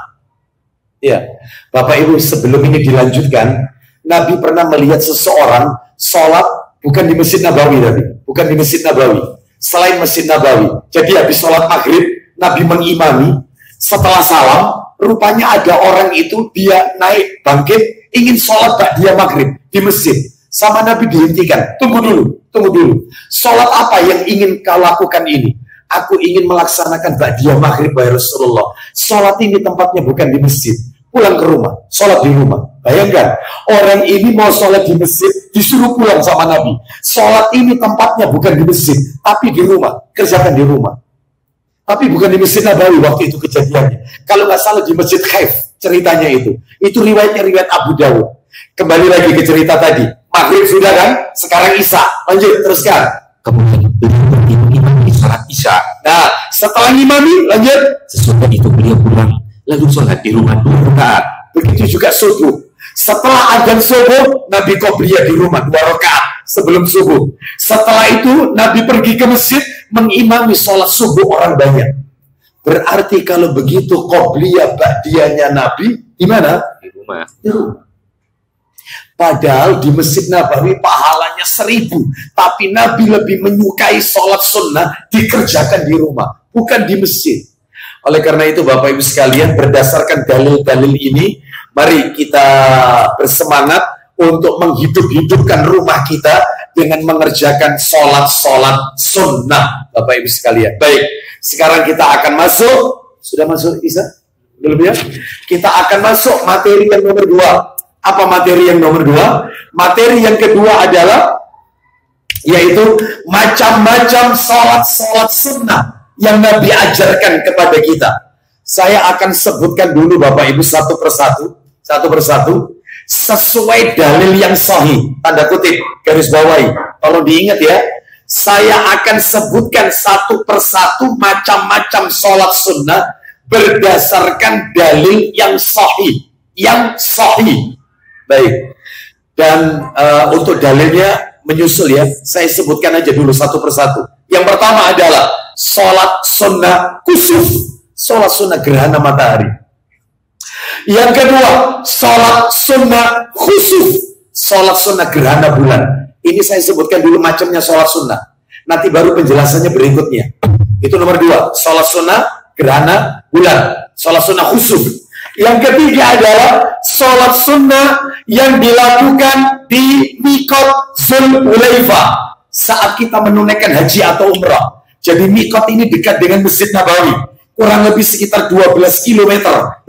Speaker 2: Ya, Bapak Ibu, sebelum ini dilanjutkan, Nabi pernah melihat seseorang sholat bukan di Masjid Nabawi, bukan di Masjid Nabawi. selain Masjid Nabawi. Jadi habis sholat maghrib, Nabi mengimami. Setelah salam, rupanya ada orang itu, dia naik bangkit, ingin sholat ba'diyah maghrib di masjid. Sama Nabi dihentikan. Tunggu dulu. Sholat apa yang ingin kau lakukan ini? Aku ingin melaksanakan ba'diyah maghrib, ya Rasulullah. Sholat ini tempatnya bukan di masjid. Pulang ke rumah, sholat di rumah. Bayangkan, orang ini mau sholat di masjid, disuruh pulang sama Nabi. Sholat ini tempatnya bukan di masjid, tapi di rumah. Kerjakan di rumah. Tapi bukan di Masjid Nabawi waktu itu kejadiannya. Kalau nggak salah di Masjid Khaif ceritanya itu. Itu riwayatnya riwayat Abu Dawud. Kembali lagi ke cerita tadi. Maghrib sudah kan? Sekarang Isya. Lanjut, teruskan.
Speaker 3: Kemudian beliau pergi mengimami sholat Isya.
Speaker 2: Nah, setelah ngimami, lanjut.
Speaker 3: Sesudah itu beliau pulang, lalu sholat di rumah 2 rakaat.
Speaker 2: Begitu juga subuh. Setelah adzan subuh, Nabi qobliyah di rumah 2 rakaat sebelum subuh. Setelah itu, Nabi pergi ke masjid mengimami sholat subuh orang banyak. Berarti kalau begitu qobliyah ba'diyahnya Nabi di mana?
Speaker 3: Di rumah.
Speaker 2: Di rumah. Padahal di Masjid Nabawi pahalanya 1000, tapi Nabi lebih menyukai sholat sunnah dikerjakan di rumah, bukan di masjid. Oleh karena itu Bapak Ibu sekalian, berdasarkan dalil-dalil ini, mari kita bersemangat untuk menghidup-hidupkan rumah kita dengan mengerjakan sholat-sholat sunnah, Bapak Ibu sekalian. Baik, sekarang kita akan masuk. Sudah masuk Isa? Belum ya? Kita akan masuk materi yang nomor 2. Apa materi yang nomor 2? Materi yang kedua adalah yaitu macam-macam sholat-sholat sunnah yang Nabi ajarkan kepada kita. Saya akan sebutkan dulu Bapak Ibu satu persatu, sesuai dalil yang sahih. Tanda kutip, garis bawahi. Tolong diingat ya. Saya akan sebutkan satu persatu macam-macam sholat sunnah berdasarkan dalil yang sahih. Baik. Dan untuk dalilnya menyusul ya. Saya sebutkan aja dulu satu persatu. Yang pertama adalah sholat sunnah kusuf, sholat sunnah gerhana matahari. Yang kedua, sholat sunnah khusuf, sholat sunnah gerhana bulan. Ini saya sebutkan dulu macamnya sholat sunnah. Nanti baru penjelasannya berikutnya. Itu nomor 2, sholat sunnah gerhana bulan, sholat sunnah khusuf. Yang ketiga adalah sholat sunnah yang dilakukan di Miqat Dzulhulaifah saat kita menunaikan haji atau umrah. Jadi Miqat ini dekat dengan Masjid Nabawi, kurang lebih sekitar 12 km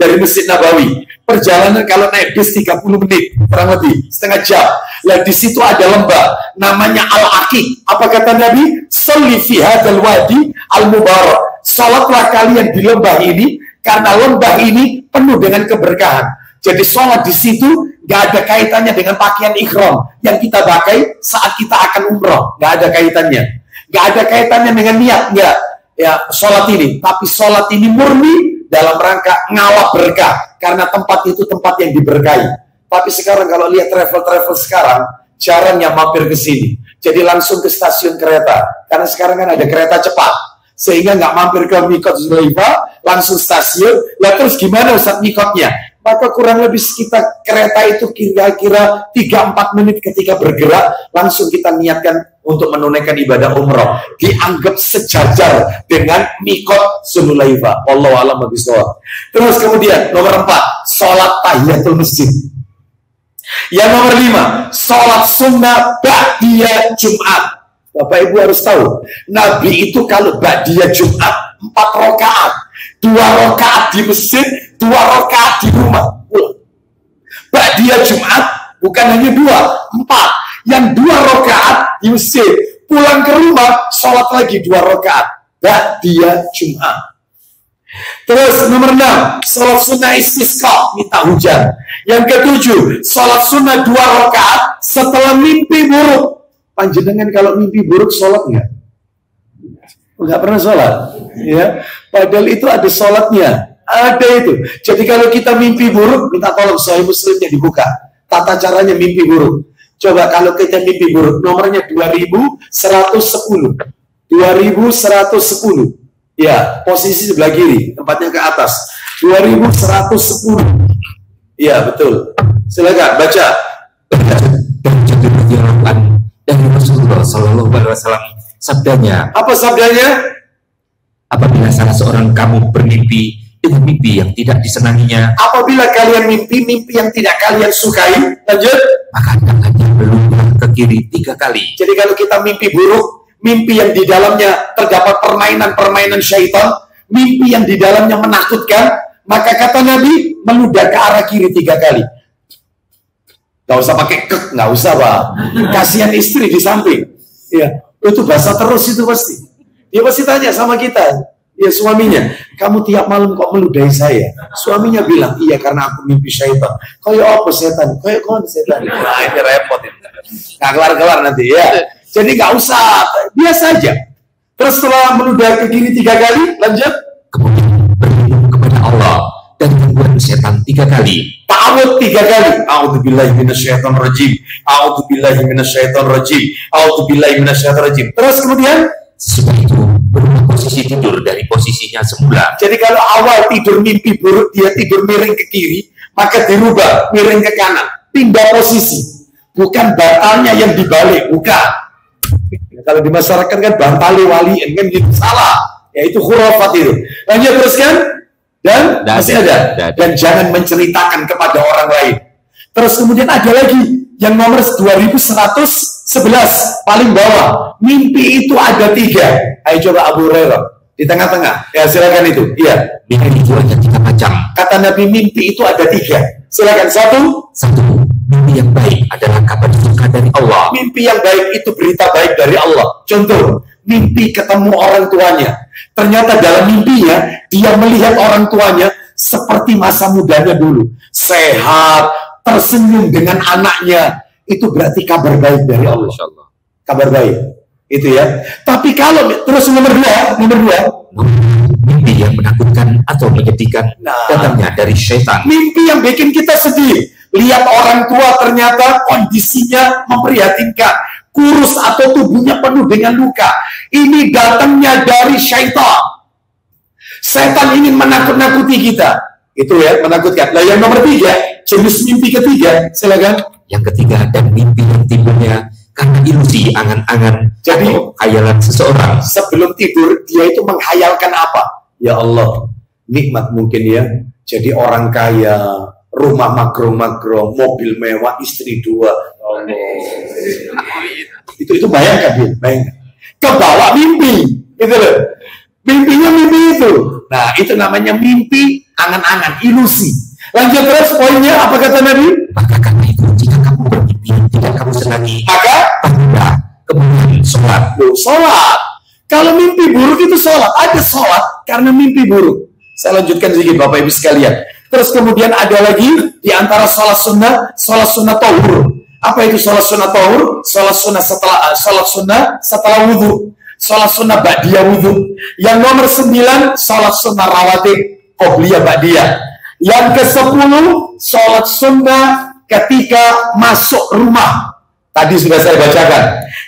Speaker 2: dari Masjid Nabawi. Perjalanan kalau naik bis 30 menit, kurang lebih setengah jam. Nah, di situ ada lembah namanya Al-Aqiq. Apa kata Nabi? Sholli fi hadzal wadi al-mubarak. Salatlah kalian di lembah ini karena lembah ini penuh dengan keberkahan. Jadi sholat di situ nggak ada kaitannya dengan pakaian ihram yang kita pakai saat kita akan umroh. Nggak ada kaitannya. Nggak ada kaitannya dengan niat, nggak. Ya, sholat ini. Tapi sholat ini murni dalam rangka ngawal berkah. Karena tempat itu tempat yang diberkahi. Tapi sekarang kalau lihat travel-travel sekarang, jarang yang mampir ke sini. Jadi langsung ke stasiun kereta. Karena sekarang kan ada kereta cepat. Sehingga nggak mampir ke Miqat Dzulhulaifah, langsung stasiun. Lah terus gimana Ustaz Miqatnya? Maka kurang lebih sekitar kereta itu kira-kira 3-4 menit ketika bergerak, langsung kita niatkan untuk menunaikan ibadah umroh. Dianggap sejajar dengan Miqat Dzulhulaifah. Wallahu a'lam bishawab. Terus kemudian nomor 4, sholat tahiyatul masjid. Yang nomor 5, sholat sunnah ba'diyah Jumat. Bapak Ibu harus tahu, Nabi itu kalau ba'diyah Jumat 4 rakaat, 2 rakaat di masjid, 2 rakaat di rumah. Ba'diyah Jumat bukan hanya 2, 4. Yang 2 rakaat di masjid, pulang ke rumah, sholat lagi 2 rakaat. Ba'diyah Jumat. Terus nomor 6, sholat sunnah istisqa, minta hujan. Yang ke-7, sholat sunnah 2 rakaat setelah mimpi buruk. Panjenengan kalau mimpi buruk sholat nggak? Nggak pernah sholat, ya. Padahal itu ada sholatnya, ada itu. Jadi kalau kita mimpi buruk, minta tolong Sahih Muslimnya dibuka. Tata caranya mimpi buruk. Coba kalau kita mimpi buruk, nomornya 2110. 2110. Ya, posisi sebelah kiri, tempatnya ke atas. 2110. Ya, betul. Silakan baca.
Speaker 3: Dan Rasulullah Shallallahu Alaihi Wasallam Sabdanya.
Speaker 2: Apa sabdanya?
Speaker 3: Apabila salah seorang kamu bermimpi dengan mimpi yang tidak disenanginya,
Speaker 2: apabila kalian mimpi yang tidak kalian sukai, lanjut,
Speaker 3: maka tangannya berlutut ke kiri 3 kali.
Speaker 2: Jadi kalau kita mimpi buruk, mimpi yang di dalamnya terdapat permainan-permainan syaitan, mimpi yang di dalamnya menakutkan, maka kata Nabi, meludah ke arah kiri 3 kali. Gak usah pakai kek, gak usah Pak. Kasihan istri di samping. Ya, itu bahasa terus itu pasti. Dia pasti tanya sama kita, ya suaminya, kamu tiap malam kok meludahi saya? Suaminya bilang, iya karena aku mimpi syaitan. Kayak apa setan? Kayak kon setan? Nah ini repot ini. Gak kelar-kelar nanti ya. Jadi gak usah, biasa aja. Terus setelah meludahi ke kiri 3 kali, lanjut.
Speaker 3: Kemudian berlindung kepada Allah dan membuat setan 3 kali.
Speaker 2: Ta'awud 3 kali. A'udzubillahi minasyaitonir rajim. A'udzubillahi minasyaitonir rajim. A'udzubillahi minasyaitonir rajim. Terus kemudian
Speaker 3: setelah itu berubah posisi tidur dari posisinya semula.
Speaker 2: Jadi kalau awal tidur mimpi buruk, dia tidur miring ke kiri, maka dirubah miring ke kanan, pindah posisi. Bukan bantalnya yang dibalik, bukan. Kalau di masyarakat kan bantali waliin kan gitu, salah. Ya itu khurafat itu. Lanjut teruskan. Dan masih ada. Dan jangan menceritakan kepada orang lain. Terus kemudian ada lagi yang nomor 2111 paling bawah. Mimpi itu ada 3. Ayo coba Abu Hurairah di tengah-tengah. Ya silakan itu. Iya.
Speaker 3: Mimpi itu ada 3 macam.
Speaker 2: Kata Nabi mimpi itu ada 3. Silakan. Satu.
Speaker 3: Mimpi yang baik adalah kabar suka dari Allah.
Speaker 2: Mimpi yang baik itu berita baik dari Allah. Contoh, mimpi ketemu orang tuanya. Ternyata dalam mimpinya dia melihat orang tuanya seperti masa mudanya dulu, sehat, tersenyum dengan anaknya. Itu berarti kabar baik dari Allah. Kabar baik, itu ya. Tapi kalau terus nomor 2,
Speaker 3: mimpi yang menakutkan atau menyedihkan datangnya dari syaitan.
Speaker 2: Mimpi yang bikin kita sedih. Lihat orang tua ternyata kondisinya memprihatinkan, kurus atau tubuhnya penuh dengan luka. Ini datangnya dari syaitan. Setan ingin menakut-nakuti kita. Itu ya, menakutkan. Nah yang nomor 3, jenis mimpi ketiga, silakan.
Speaker 3: Yang ketiga, dan mimpi yang timbulnya karena ilusi, angan-angan,
Speaker 2: jadi
Speaker 3: khayalan seseorang.
Speaker 2: Sebelum tidur, dia itu menghayalkan apa? Ya Allah, nikmat mungkin ya. Jadi orang kaya, rumah makro-makro, mobil mewah, istri 2. Itu bayangkan, bayangkan. Kebawa mimpi, itu loh. Mimpinya mimpi itu. Nah, itu namanya mimpi, angan-angan, ilusi. Lanjut terus poinnya, apa kata Nabi?
Speaker 3: Maka karena itu, jika kamu bermimpi tidak kamu senangi,
Speaker 2: maka
Speaker 3: bangunlah, kemudian sholat.
Speaker 2: Sholat. Kalau mimpi buruk itu sholat. Ada sholat karena mimpi buruk. Saya lanjutkan sedikit Bapak Ibu sekalian. Terus kemudian ada lagi di antara sholat sunnah tauhur. Apa itu sholat sunnah tauhur? Sholat sunnah setelah wudhu. Sholat sunnah ba'diyah wudhu. Yang nomor 9, sholat sunnah rawatib qobliyah ba'diyah. Yang ke-10, sholat sunnah ketika masuk rumah. Tadi sudah saya bacakan.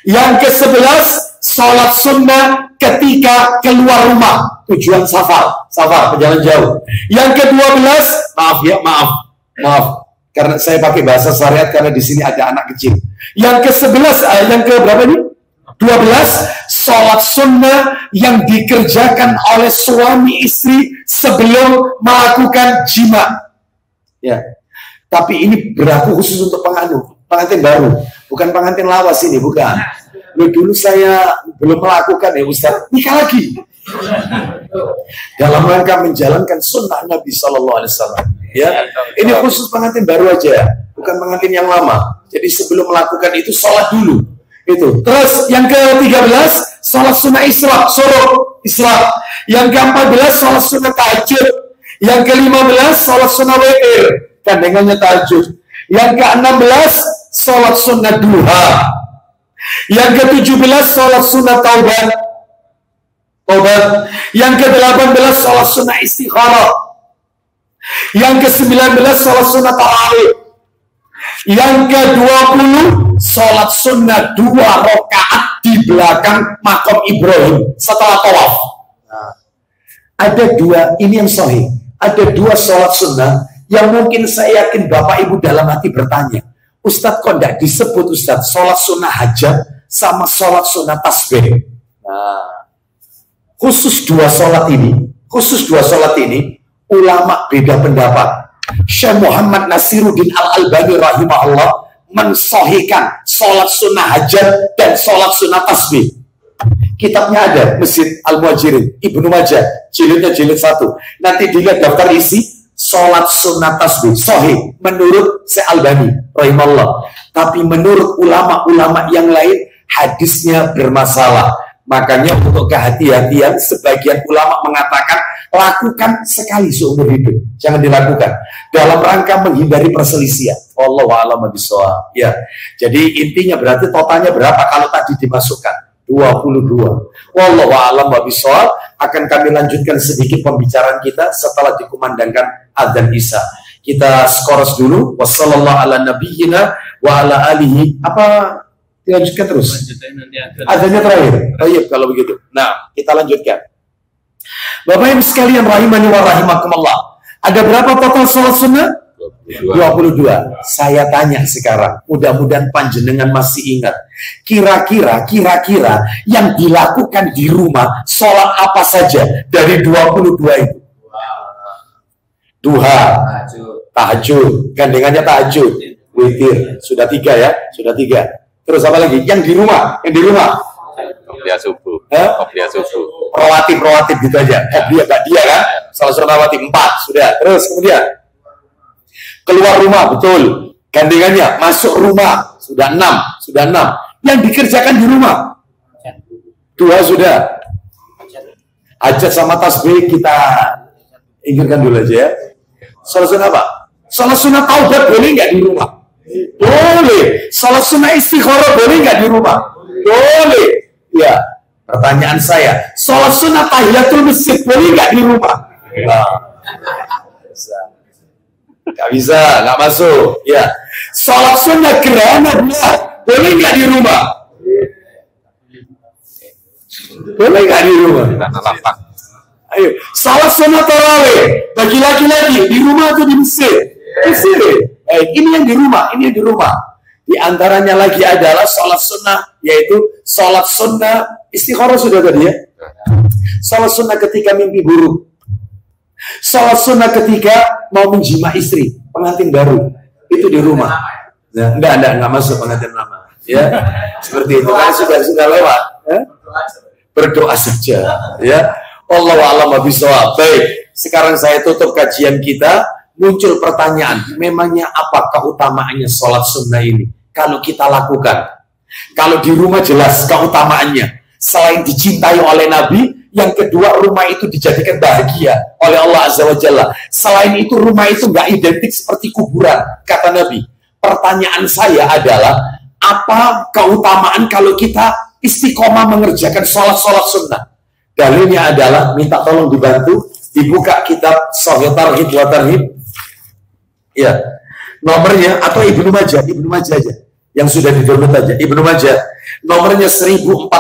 Speaker 2: Yang ke-11, sholat sunnah ketika keluar rumah. Tujuan safar, perjalanan jauh. Yang ke-12, maaf. Karena saya pakai bahasa syariat karena di sini ada anak kecil. Yang ke-11, yang ke berapa ini? 12, sholat sunnah yang dikerjakan oleh suami istri sebelum melakukan jima. Ya. Tapi ini berlaku khusus untuk pengantin baru, bukan pengantin lawas ini, bukan. Dulu saya belum melakukan ya Ustaz, nikah lagi. Dalam rangka menjalankan sunnah Nabi Sallallahu Alaihi Wasallam. Ya, ini khusus pengantin baru aja, bukan pengantin yang lama. Jadi sebelum melakukan itu sholat dulu. Itu. Terus yang ke-13 sholat sunnah Isra. Yang ke-14 sholat sunnah tahajud. Yang ke-15 sholat sunnah witir. Gandengannya tahajud. Yang ke-16 sholat sunnah duha. Yang ke-17 sholat sunnah taubat. Yang ke-18 sholat sunnah istikharah. Yang ke-19 sholat sunnah tarawih. Yang ke-20 sholat sunnah 2 rakaat di belakang makam Ibrahim setelah tawaf. Nah, ada 2, ini yang sahih. Ada 2 sholat sunnah yang mungkin saya yakin Bapak Ibu dalam hati bertanya, Ustadz kok tidak disebut Ustadz sholat sunnah hajat sama sholat sunnah tasbih? Nah, khusus dua sholat ini, ulama beda pendapat. Syekh Muhammad Nasiruddin Al-Albani rahimahullah mensohikan sholat sunnah hajat dan sholat sunnah tasbih. Kitabnya ada, Masjid Al-Muhajirin, Ibnu Majah, jilidnya jilid 1. Nanti dilihat daftar isi, sholat sunnah tasbih, sahih menurut Syekh Albani rahimahullah. Tapi menurut ulama-ulama yang lain, hadisnya bermasalah. Makanya untuk kehati-hatian, sebagian ulama mengatakan lakukan sekali seumur hidup, jangan dilakukan dalam rangka menghindari perselisihan. Wallahu a'lam bishawab. Ya, jadi intinya berarti totalnya berapa kalau tadi dimasukkan? 22. Wallahu a'lam bishawab. Akan kami lanjutkan sedikit pembicaraan kita setelah dikumandangkan adzan Isya. Kita skors dulu. Wassallallahu ala nabiyyina wa ala alihi. Apa? Dilanjutkan terus. Adzannya terakhir. Baik, kalau begitu. Nah, kita lanjutkan. Bapak Ibu sekalian rahimani wa rahimakumullah. Ada berapa total sholat sunnah? 22. Saya tanya sekarang, mudah-mudahan panjenengan masih ingat. Kira-kira yang dilakukan di rumah sholat apa saja dari 22 itu? Duha, tahajud, gandengannya tahajud, witir, sudah 3 ya, sudah 3. Terus apa lagi? Yang di rumah,
Speaker 4: Qobliyah subuh.
Speaker 2: Rawatib gitu aja. Gak dia kan? Salah satu rawatib 4 sudah. Terus kemudian keluar rumah, betul. Gandengannya masuk rumah, sudah 6. Yang dikerjakan di rumah 2 sudah. Hajat sama tasbih kita ingatkan dulu aja ya. Salat sunnah apa? Salat sunnah taubat boleh nggak di rumah? Boleh. Salat sunnah istikharah boleh nggak di rumah? Boleh. Ya. Pertanyaan saya, salat sunnah tahiyatul masjid boleh nggak di rumah? Nggak bisa, nggak masuk. Ya. Salat sunnah gerhana bulan boleh nggak di rumah? Boleh nggak di rumah? Ayo, salat sunnah tarawih bagi laki-laki di rumah atau di masjid? Masjid. Ini yang di rumah, Di antaranya lagi adalah salat sunnah, yaitu salat sunnah istikharah sudah tadi ya. Salat sunnah ketika mimpi buruk. Salat sunnah ketika mau menjima istri, pengantin baru, itu di rumah. Nah, enggak masuk pengantin lama. Ya, seperti itu kan sudah lewat. Ya? Berdoa saja. Ya, Allahu a'lam bishawab. Baik, sekarang saya tutup kajian kita. Muncul pertanyaan, memangnya apa keutamaannya sholat sunnah ini? Kalau kita lakukan, kalau di rumah jelas keutamaannya. Selain dicintai oleh Nabi, yang kedua rumah itu dijadikan bahagia oleh Allah Azza wa Jalla. Selain itu rumah itu nggak identik seperti kuburan, kata Nabi. Pertanyaan saya adalah, apa keutamaan kalau kita istiqomah mengerjakan sholat sunnah? Dalilnya adalah, minta tolong dibantu, dibuka kitab Shahih Targhib wa Tarhib. Ya, nomornya atau Ibnu Majah aja, yang sudah di-download aja. Ibnu Majah, nomornya 1426,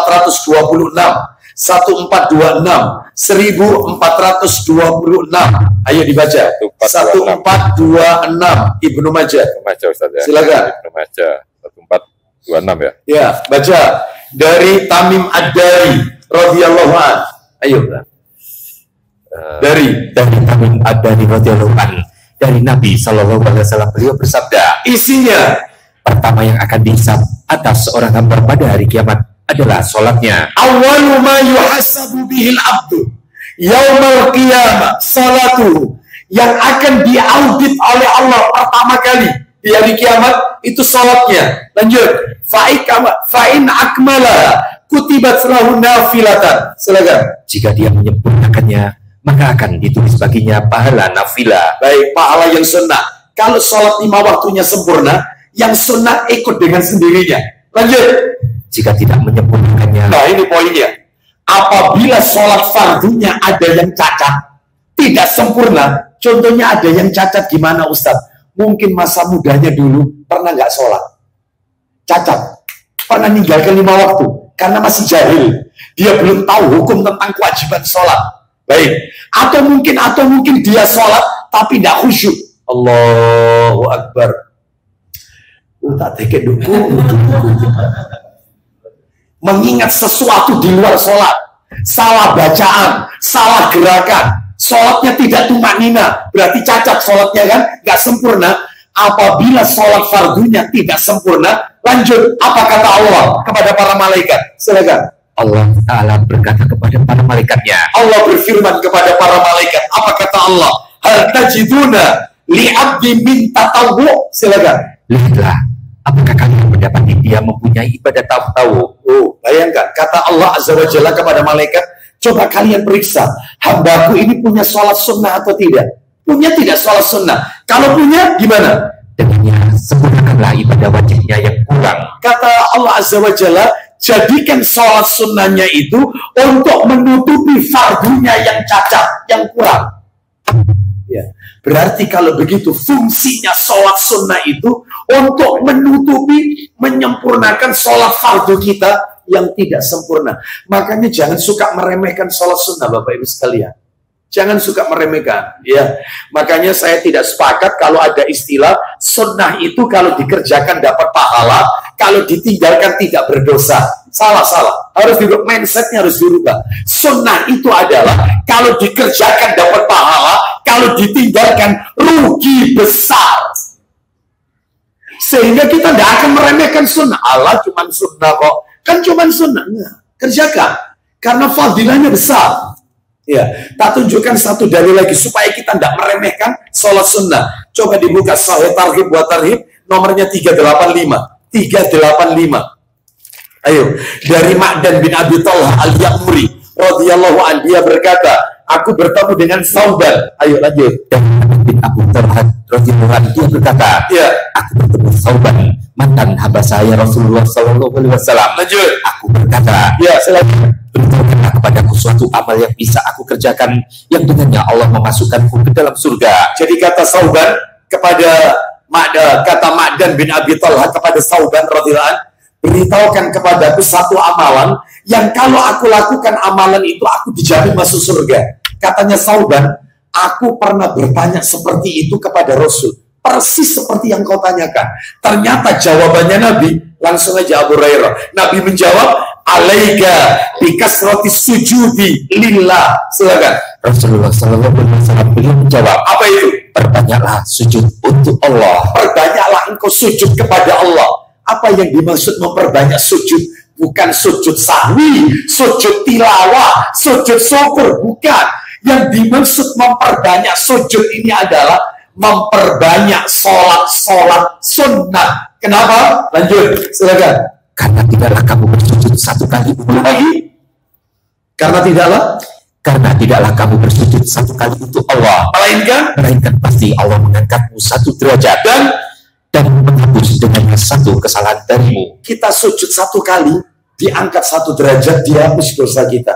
Speaker 2: 1426, 1426. Ayo dibaca. 1426 Ibnu Majah. Silakan.
Speaker 4: Ibnu Majah 1426 ya.
Speaker 2: Ya, baca dari Tamim Ad-Dari radhiyallahu an. Ayo. Dari
Speaker 3: Tamim Ad-Dari radhiyallahu an. Dari Nabi SAW, beliau bersabda, isinya pertama yang akan dihisab atas seorang hamba pada hari kiamat adalah sholatnya.
Speaker 2: Awwalu ma yuhasabu bihil abdu yaumal qiyamah salatuhu. Yang akan diaudit oleh Allah pertama kali di hari kiamat itu sholatnya. Lanjut. Fa'in akmala kutibat lahu nafilatan. Silakan.
Speaker 3: Jika dia menyempurnakannya, maka akan ditulis baginya pahala nafilah.
Speaker 2: Baik, pahala yang sunnah. Kalau sholat 5 waktunya sempurna, yang sunnah ikut dengan sendirinya. Lanjut.
Speaker 3: Jika tidak menyempurnakannya.
Speaker 2: Nah, ini poinnya. Apabila sholat fardunya ada yang cacat, tidak sempurna. Contohnya ada yang cacat gimana Ustaz? Mungkin masa mudanya dulu pernah nggak sholat. Cacat. Pernah ninggalkan 5 waktu. Karena masih jahil. Dia belum tahu hukum tentang kewajiban sholat. Baik, atau mungkin dia sholat tapi tidak khusyuk. Allahu Akbar. Tak teke dukung. mengingat sesuatu di luar sholat, salah bacaan, salah gerakan, sholatnya tidak tumanina, berarti cacat sholatnya kan, nggak sempurna. Apabila sholat fardunya tidak sempurna, lanjut, apa kata Allah kepada para malaikat? Silakan.
Speaker 3: Allah Ta'ala berkata kepada para malaikatnya.
Speaker 2: Allah berfirman kepada para malaikat, apa kata Allah? Hal tajiduna li'abdi min tatawwu. Silakan.
Speaker 3: Lihatlah, apakah kalian mendapati dia mempunyai ibadah tahu-tahu?
Speaker 2: Oh, bayangkan, kata Allah Azza wa Jalla kepada malaikat, coba kalian periksa, hambaku ini punya sholat sunnah atau tidak? Punya tidak sholat sunnah? Kalau punya, gimana?
Speaker 3: Dengannya, sempurnakanlah ibadah wajibnya yang kurang.
Speaker 2: Kata Allah Azza wa Jalla, jadikan sholat sunnahnya itu untuk menutupi fardunya yang cacat, yang kurang. Ya, berarti kalau begitu fungsinya sholat sunnah itu untuk menutupi, menyempurnakan sholat fardu kita yang tidak sempurna. Makanya jangan suka meremehkan sholat sunnah, Bapak Ibu sekalian. Jangan suka meremehkan, ya. Makanya saya tidak sepakat kalau ada istilah sunnah itu kalau dikerjakan dapat pahala, kalau ditinggalkan tidak berdosa. Salah. Harus dirubah, mindsetnya harus dirubah. Sunnah itu adalah kalau dikerjakan dapat pahala, kalau ditinggalkan rugi besar. Sehingga kita tidak akan meremehkan sunnah. Allah cuma sunnah kok, kan cuma sunnah. Nah, kerjakan, karena fadilahnya besar. Ya, tak tunjukkan satu dalil lagi supaya kita tidak meremehkan sholat sunnah. Coba dibuka Sahih Targhib wa Tarhib nomornya 385. 385. Ayo, dari Ma'dan bin Abi Talha al-Ya'muri radhiyallahu anhu, dia berkata, aku bertemu dengan Sauban. Ayo lanjut.
Speaker 3: Dan bin Abu Talha radhiyallahu anhu, dia berkata,
Speaker 2: ya,
Speaker 3: aku bertemu Sauban, mantan hamba saya Rasulullah sallallahu alaihi wasallam.
Speaker 2: Lanjut.
Speaker 3: Aku berkata,
Speaker 2: ya, silakan.
Speaker 3: Beritahukanlah kepadaku suatu amal yang bisa aku kerjakan, yang dengannya Allah memasukkanku ke dalam surga.
Speaker 2: Jadi kata Sauban kepada Ma'dan bin Abi Talha kepada Sauban radhiyallahu anhu, beritahukan kepadaku satu amalan yang kalau aku lakukan amalan itu aku dijamin masuk surga. Katanya Sauban, aku pernah bertanya seperti itu kepada Rasul, persis seperti yang kau tanyakan. Ternyata jawabannya Nabi, langsung aja Abu Hurairah. Nabi menjawab, alaika bikasrati sujudi lillah. Silakan.
Speaker 3: Rasulullah sallallahu alaihi wasallam beliau menjawab,
Speaker 2: apa itu?
Speaker 3: Perbanyaklah sujud untuk Allah.
Speaker 2: Perbanyaklah engkau sujud kepada Allah. Apa yang dimaksud memperbanyak sujud? Bukan sujud sahwi, sujud tilawah, sujud syukur, bukan. Yang dimaksud memperbanyak sujud ini adalah memperbanyak sholat sunnah. Kenapa? Lanjut, silakan.
Speaker 3: Karena tidaklah kamu bersujud satu kali ulang
Speaker 2: lagi. Karena tidaklah kamu bersujud satu kali untuk Allah, melainkan pasti Allah mengangkatmu satu derajat dan menghapus dengannya satu kesalahan darimu. Kita sujud satu kali, diangkat satu derajat, dihapus dosa kita.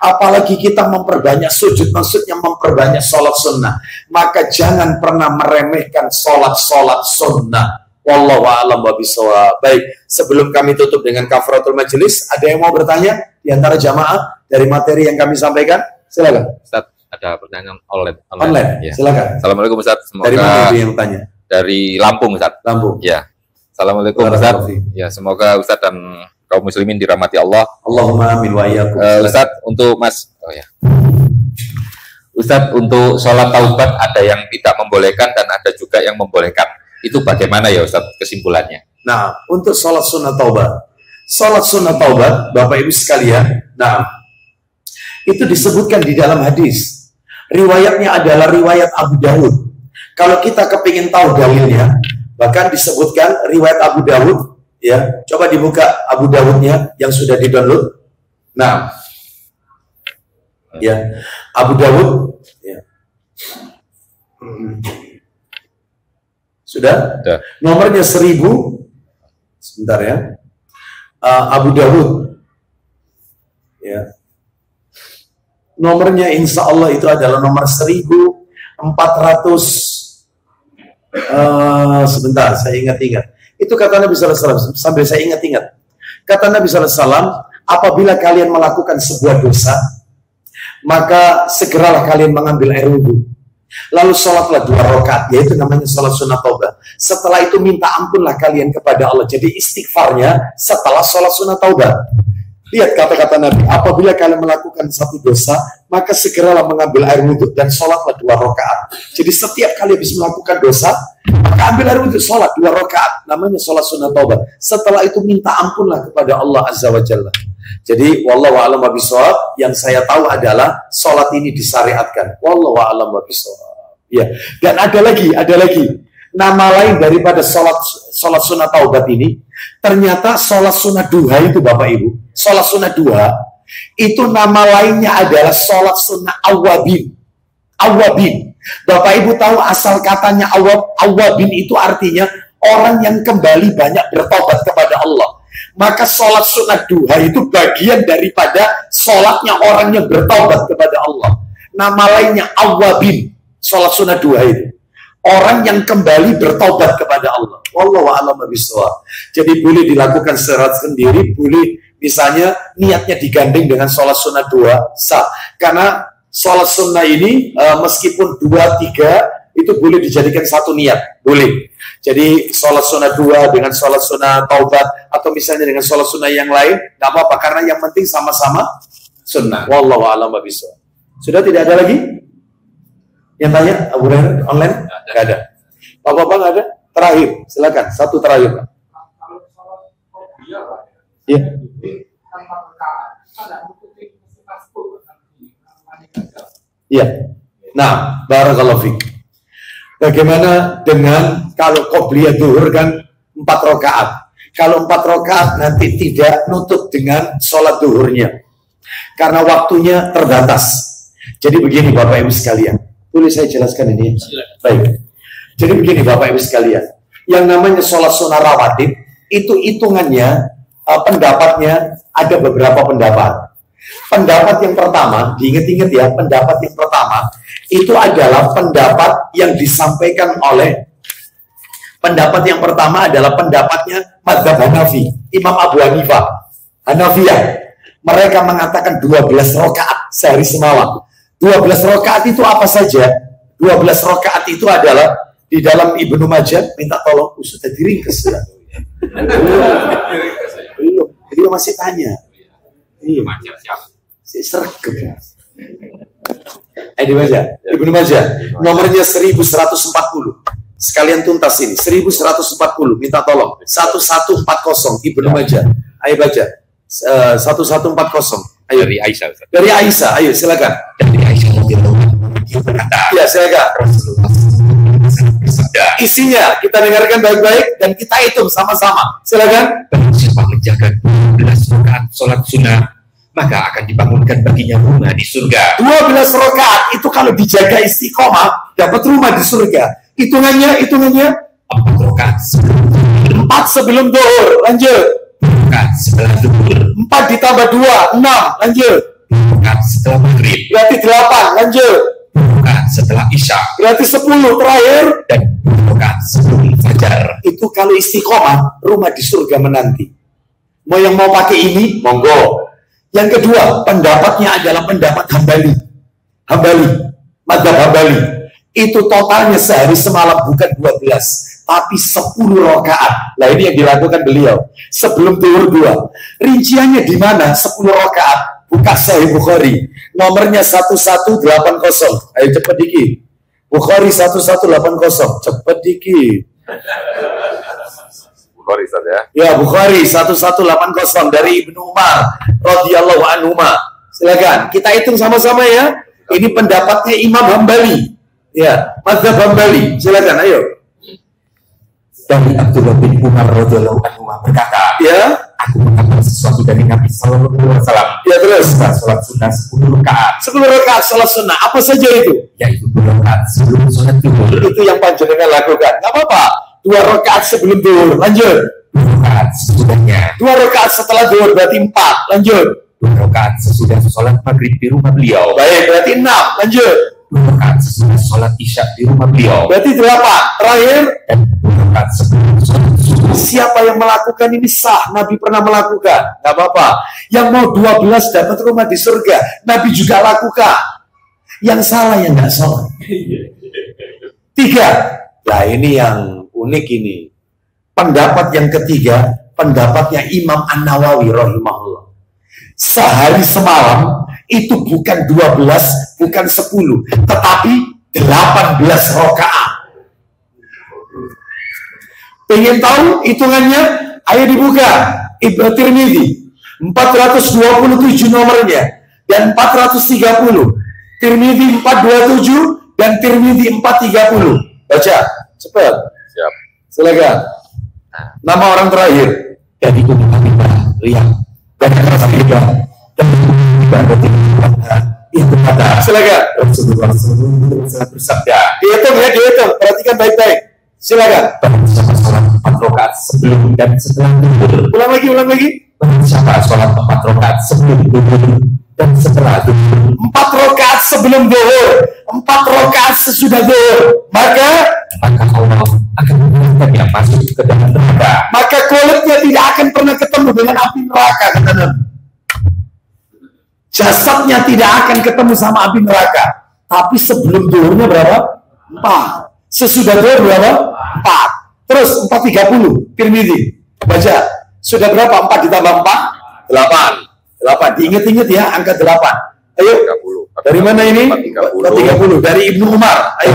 Speaker 2: Apalagi kita memperbanyak sujud, maksudnya memperbanyak sholat sunnah. Maka jangan pernah meremehkan sholat sunnah. Wallahu a'lam bishawab. Baik, sebelum kami tutup dengan kafaratul majelis, ada yang mau bertanya di antara jamaah dari materi yang kami sampaikan? Silakan.
Speaker 4: Ustaz, ada pertanyaan
Speaker 2: online.
Speaker 4: Ya.
Speaker 2: Silakan.
Speaker 4: Assalamualaikum Ustaz. Semoga
Speaker 2: dari mana yang tanya?
Speaker 4: Dari Lampung Ustaz.
Speaker 2: Lampung.
Speaker 4: Ya. Assalamualaikum Ustaz. Ya, semoga Ustaz dan kaum muslimin dirahmati Allah.
Speaker 2: Allahumma amin wa iyyakum.
Speaker 4: Ustaz, untuk Ustaz, untuk sholat taubat ada yang tidak membolehkan dan ada juga yang membolehkan. Itu bagaimana ya Ustaz kesimpulannya?
Speaker 2: Nah, untuk sholat sunnah taubat. Sholat sunnah taubat, Bapak Ibu sekalian, nah, itu disebutkan di dalam hadis. Riwayatnya adalah riwayat Abu Dawud. Kalau kita kepingin tahu dalilnya, bahkan disebutkan riwayat Abu Dawud, ya, coba dibuka Abu Dawudnya yang sudah di-download. Nah, ya, Abu Dawud, ya. Sudah? Nomornya 1000. Sebentar ya. Abu Dawud. Ya. Nomornya insya Allah itu adalah nomor 1400. Sebentar, saya ingat-ingat. Itu kata Nabi SAW, sambil saya ingat-ingat. Kata Nabi SAW, apabila kalian melakukan sebuah dosa, maka segeralah kalian mengambil air wudhu. Lalu sholatlah 2 rakaat, yaitu namanya sholat sunnah taubat. Setelah itu minta ampunlah kalian kepada Allah. Jadi istighfarnya setelah sholat sunnah taubat. Lihat kata-kata Nabi, apabila kalian melakukan satu dosa, maka segeralah mengambil air wudhu dan sholatlah 2 rakaat. Jadi setiap kali habis melakukan dosa, maka ambil air wudhu, sholat 2 rakaat. Namanya sholat sunnah taubat. Setelah itu minta ampunlah kepada Allah Azza wa Jalla. Jadi wallahu a'lam bishawab, yang saya tahu adalah sholat ini disyariatkan. Wallahu a'lam bishawab. Ya, dan ada lagi nama lain daripada sholat sunnah taubat ini. Ternyata sholat sunnah duha itu Bapak Ibu, sholat sunnah duha itu nama lainnya adalah sholat sunnah awabin. Awabin, Bapak Ibu tahu asal katanya awabin itu artinya orang yang kembali banyak bertobat kepada Allah. Maka sholat sunnah duha itu bagian daripada sholatnya orang yang bertobat kepada Allah. Nama lainnya awabin, sholat sunnah duha itu orang yang kembali bertobat kepada Allah. Wallahu a'lam bishawab. Jadi boleh dilakukan secara sendiri, boleh misalnya niatnya digandeng dengan sholat sunnah duha, sah. Karena sholat sunnah ini meskipun 2-3 itu boleh dijadikan satu niat, boleh. Jadi sholat sunnah duha dengan sholat sunnah taubat atau misalnya dengan sholat sunnah yang lain, nggak apa-apa karena yang penting sama-sama sunnah. Wallahu a'lam bishawab. Sudah tidak ada lagi? Yang tanya, Abu Hurairah online? Nggak ada. Bapak-bapak nggak ada? Terakhir, silakan. Satu terakhir, Pak. Iya. Iya. Nah, barakallahu fiik. Bagaimana dengan kalau qobliyah zuhur kan 4 rakaat? Kalau 4 rakaat nanti tidak nutup dengan sholat zuhurnya. Karena waktunya terbatas. Jadi begini Bapak Ibu sekalian. Boleh saya jelaskan ini? Baik. Jadi begini Bapak Ibu sekalian, yang namanya sholat sunnah rawatib itu hitungannya, pendapatnya ada beberapa pendapat. Pendapat yang pertama, diingat-ingat ya, pendapat yang pertama itu adalah pendapat yang disampaikan oleh pendapatnya mazhab Hanafi, Imam Abu Hanifah, Hanafiyah. Mereka mengatakan 12 rakaat sehari semalam. 12 rakaat itu apa saja? 12 rakaat itu adalah di dalam Ibnu Majah, minta tolong sudah diringkes ya. Belum, dia masih tanya. Iya. Si sergap. Ibnu Majah, nomornya 1140. Sekalian tuntas ini, 1140, minta tolong. 1140 Ibnu Majah. Ayo baca. 1140. Ayo.
Speaker 4: Dari Aisyah.
Speaker 2: Dari Aisyah, ayo silakan.
Speaker 3: Dari Aisyah dia berkata,
Speaker 2: ya silakan. Isinya kita dengarkan baik-baik dan kita hitung sama-sama. Silakan.
Speaker 3: Barang siapa menjaga 12 rakaat sholat sunnah, maka akan dibangunkan baginya rumah di surga.
Speaker 2: 12 rakaat itu kalau dijaga istiqomah dapat rumah di surga. Hitungannya
Speaker 3: 4 rakaat sebelum
Speaker 2: 4 sebelum zuhur. Lanjut.
Speaker 3: 2 rakaat setelah zuhur.
Speaker 2: 4 ditambah 2, 6. Lanjut.
Speaker 3: 2 rakaat setelah maghrib.
Speaker 2: Berarti 8. Lanjut.
Speaker 3: 2 rakaat setelah isya.
Speaker 2: Berarti 10 terakhir.
Speaker 3: Dan 2 rakaat sebelum fajar.
Speaker 2: Itu kalau istiqomah, rumah di surga menanti. Mau yang mau pakai ini, monggo. Yang kedua, pendapatnya adalah pendapat Hambali. Mazhab Hambali. Itu totalnya sehari semalam bukan 12, tapi 10 rakaat. Nah ini yang dilakukan beliau. Sebelum zuhur 2. Rinciannya di mana? 10 rakaat. Buka Sahih Bukhari. Nomornya 1180. Ayo cepet dikit. Bukhari 1180. Cepet dikit.
Speaker 4: Bukhari Ustaz ya.
Speaker 2: Ya, Bukhari 1180 dari Ibnu Umar radhiyallahu anhuma. Silakan, kita hitung sama-sama ya. Ini pendapatnya Imam Hambali. Ya, mazhab Hambali. Silakan, ayo.
Speaker 3: Dari Abdullah bin Umar radhiyallahu anhu berkata,
Speaker 2: Ya,
Speaker 3: aku menghafal sesuatu dari Nabi sallallahu alaihi wasallam.
Speaker 2: ya terus.
Speaker 3: Salat sunnah 10 rakaat.
Speaker 2: 10 rakaat salat sunnah. Apa saja itu?
Speaker 3: Yaitu 2 rakaat sebelum sholat zuhur.
Speaker 2: Itu yang panjenengan lakukan. Enggak apa-apa. 2 rakaat sebelum zuhur. Lanjut.
Speaker 3: 2 rakaat sesudahnya.
Speaker 2: 2 rakaat setelah zuhur berarti 4. Lanjut.
Speaker 3: 2 rakaat sesudah sholat maghrib di rumah beliau.
Speaker 2: Baik, berarti 6. Lanjut.
Speaker 3: 2 rakaat sesudah sholat isya di rumah beliau.
Speaker 2: Berarti 8. Terakhir.
Speaker 3: Dan 2 rakaat sebelum sholat zuhur.
Speaker 2: Siapa yang melakukan ini sah. Nabi pernah melakukan. Nggak apa-apa. Yang mau 12 dapat rumah di surga. Nabi juga lakukan. Yang salah yang nggak salah. 3. Nah ini yang unik ini. Pendapat yang ketiga, pendapatnya Imam An-Nawawi rahimahullah. sehari semalam itu bukan 12, bukan 10, tetapi 18 rakaat. Pengen tahu hitungannya? Ayo dibuka Ibnu Tirmidzi 427 nomornya dan 430, Tirmidzi 427 dan Tirmidzi 430. Baca cepat.
Speaker 4: Siap.
Speaker 2: Silakan. Nama orang terakhir
Speaker 3: dari Ummu Habibah lihat dan rasa kita dan itu kata
Speaker 2: silakan.
Speaker 3: Rasulullah SAW bersabda,
Speaker 2: Dihitung ya, dihitung. Perhatikan baik-baik. Silakan.
Speaker 3: siapa sholat 4 rakaat sebelum dan setelah zuhur.
Speaker 2: Ulang lagi.
Speaker 3: Siapa sholat 4 rakaat sebelum zuhur dan setelah zuhur.
Speaker 2: 4 rakaat sebelum zuhur, 4 rakaat sesudah zuhur, maka
Speaker 3: Allah akan membiarkannya masuk ke dalam neraka.
Speaker 2: Maka kulitnya tidak akan pernah ketemu dengan api neraka, kata Nabi. Jasadnya tidak akan ketemu sama api neraka. Tapi sebelum zuhurnya berapa? 4. Sesudah zuhur berapa? 4. Terus 430 Tirmidzi. Baca. Sudah berapa? 4 ditambah 4? 8. Diingat-ingat ya angka 8. Ayo.
Speaker 4: 30.
Speaker 2: Dari mana ini? 30. Dari Ibnu Umar. Ayo.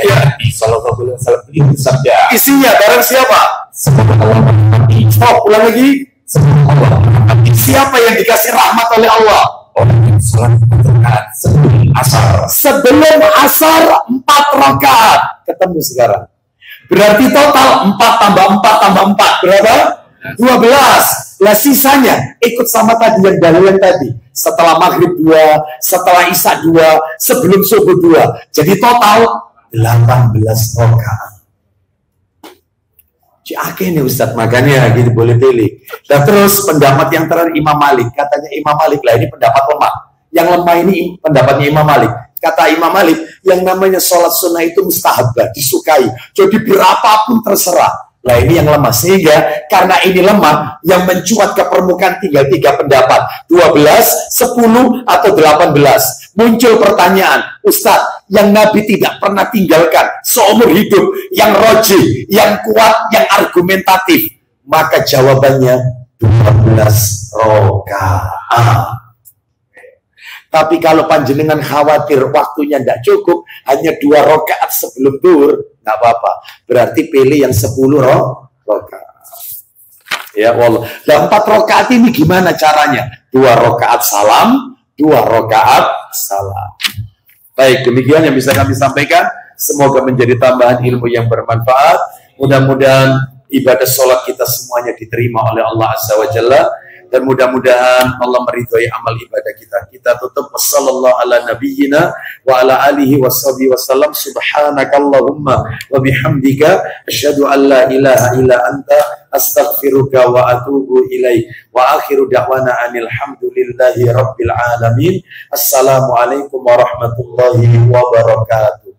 Speaker 3: Ya. Sallallahu alaihi wasallam bersabda.
Speaker 2: Isinya barang siapa?
Speaker 3: Semoga Allah merahmati.
Speaker 2: Stop, ulang lagi.
Speaker 3: Semoga Allah merahmati.
Speaker 2: Siapa yang dikasih rahmat oleh Allah?
Speaker 3: Orang yang sholat 4 rakaat sebelum asar.
Speaker 2: Sebelum asar 4 rakaat. Ketemu sekarang. Berarti total 4 tambah 4 tambah 4. Berapa? 12. Lah sisanya ikut sama tadi yang dahulu tadi. Setelah maghrib 2, setelah isya 2, sebelum subuh 2. Jadi total 18 rakaat. Oke nih Ustadz, makanya gitu boleh pilih. Dan terus pendapat yang terakhir Imam Malik. Katanya Imam Malik, lah ini pendapat lemah. Yang lemah ini pendapatnya Imam Malik. Kata Imam Malik, yang namanya sholat sunnah itu mustahabah, disukai. Jadi berapapun terserah. Nah ini yang lemah. Sehingga karena ini lemah, yang mencuat ke permukaan tinggal 3 pendapat. 12, 10, atau 18. Muncul pertanyaan, Ustadz, yang Nabi tidak pernah tinggalkan seumur hidup, yang roji, yang kuat, yang argumentatif. Maka jawabannya 12 rakaat. Tapi kalau panjenengan khawatir waktunya tidak cukup, hanya 2 rakaat sebelum zuhur, nggak apa-apa. Berarti pilih yang 10 rakaat. Ya Allah. Dan 4 rakaat ini gimana caranya? 2 rakaat salam, 2 rakaat salam. Baik, demikian yang bisa kami sampaikan. Semoga menjadi tambahan ilmu yang bermanfaat. Mudah-mudahan ibadah sholat kita semuanya diterima oleh Allah Azza wa Jalla. Dan mudah-mudahan Allah meridhai amal ibadah kita. Kita tutup wassallallahu ala nabiyyina wa ala alihi washabihi wasallam. Subhanakallahumma wa bihamdika asyhadu an la ilaha illa anta astaghfiruka wa atubu ilaik. Wa akhiru da'wana anil hamdulillahi rabbil alamin. Assalamualaikum warahmatullahi wabarakatuh.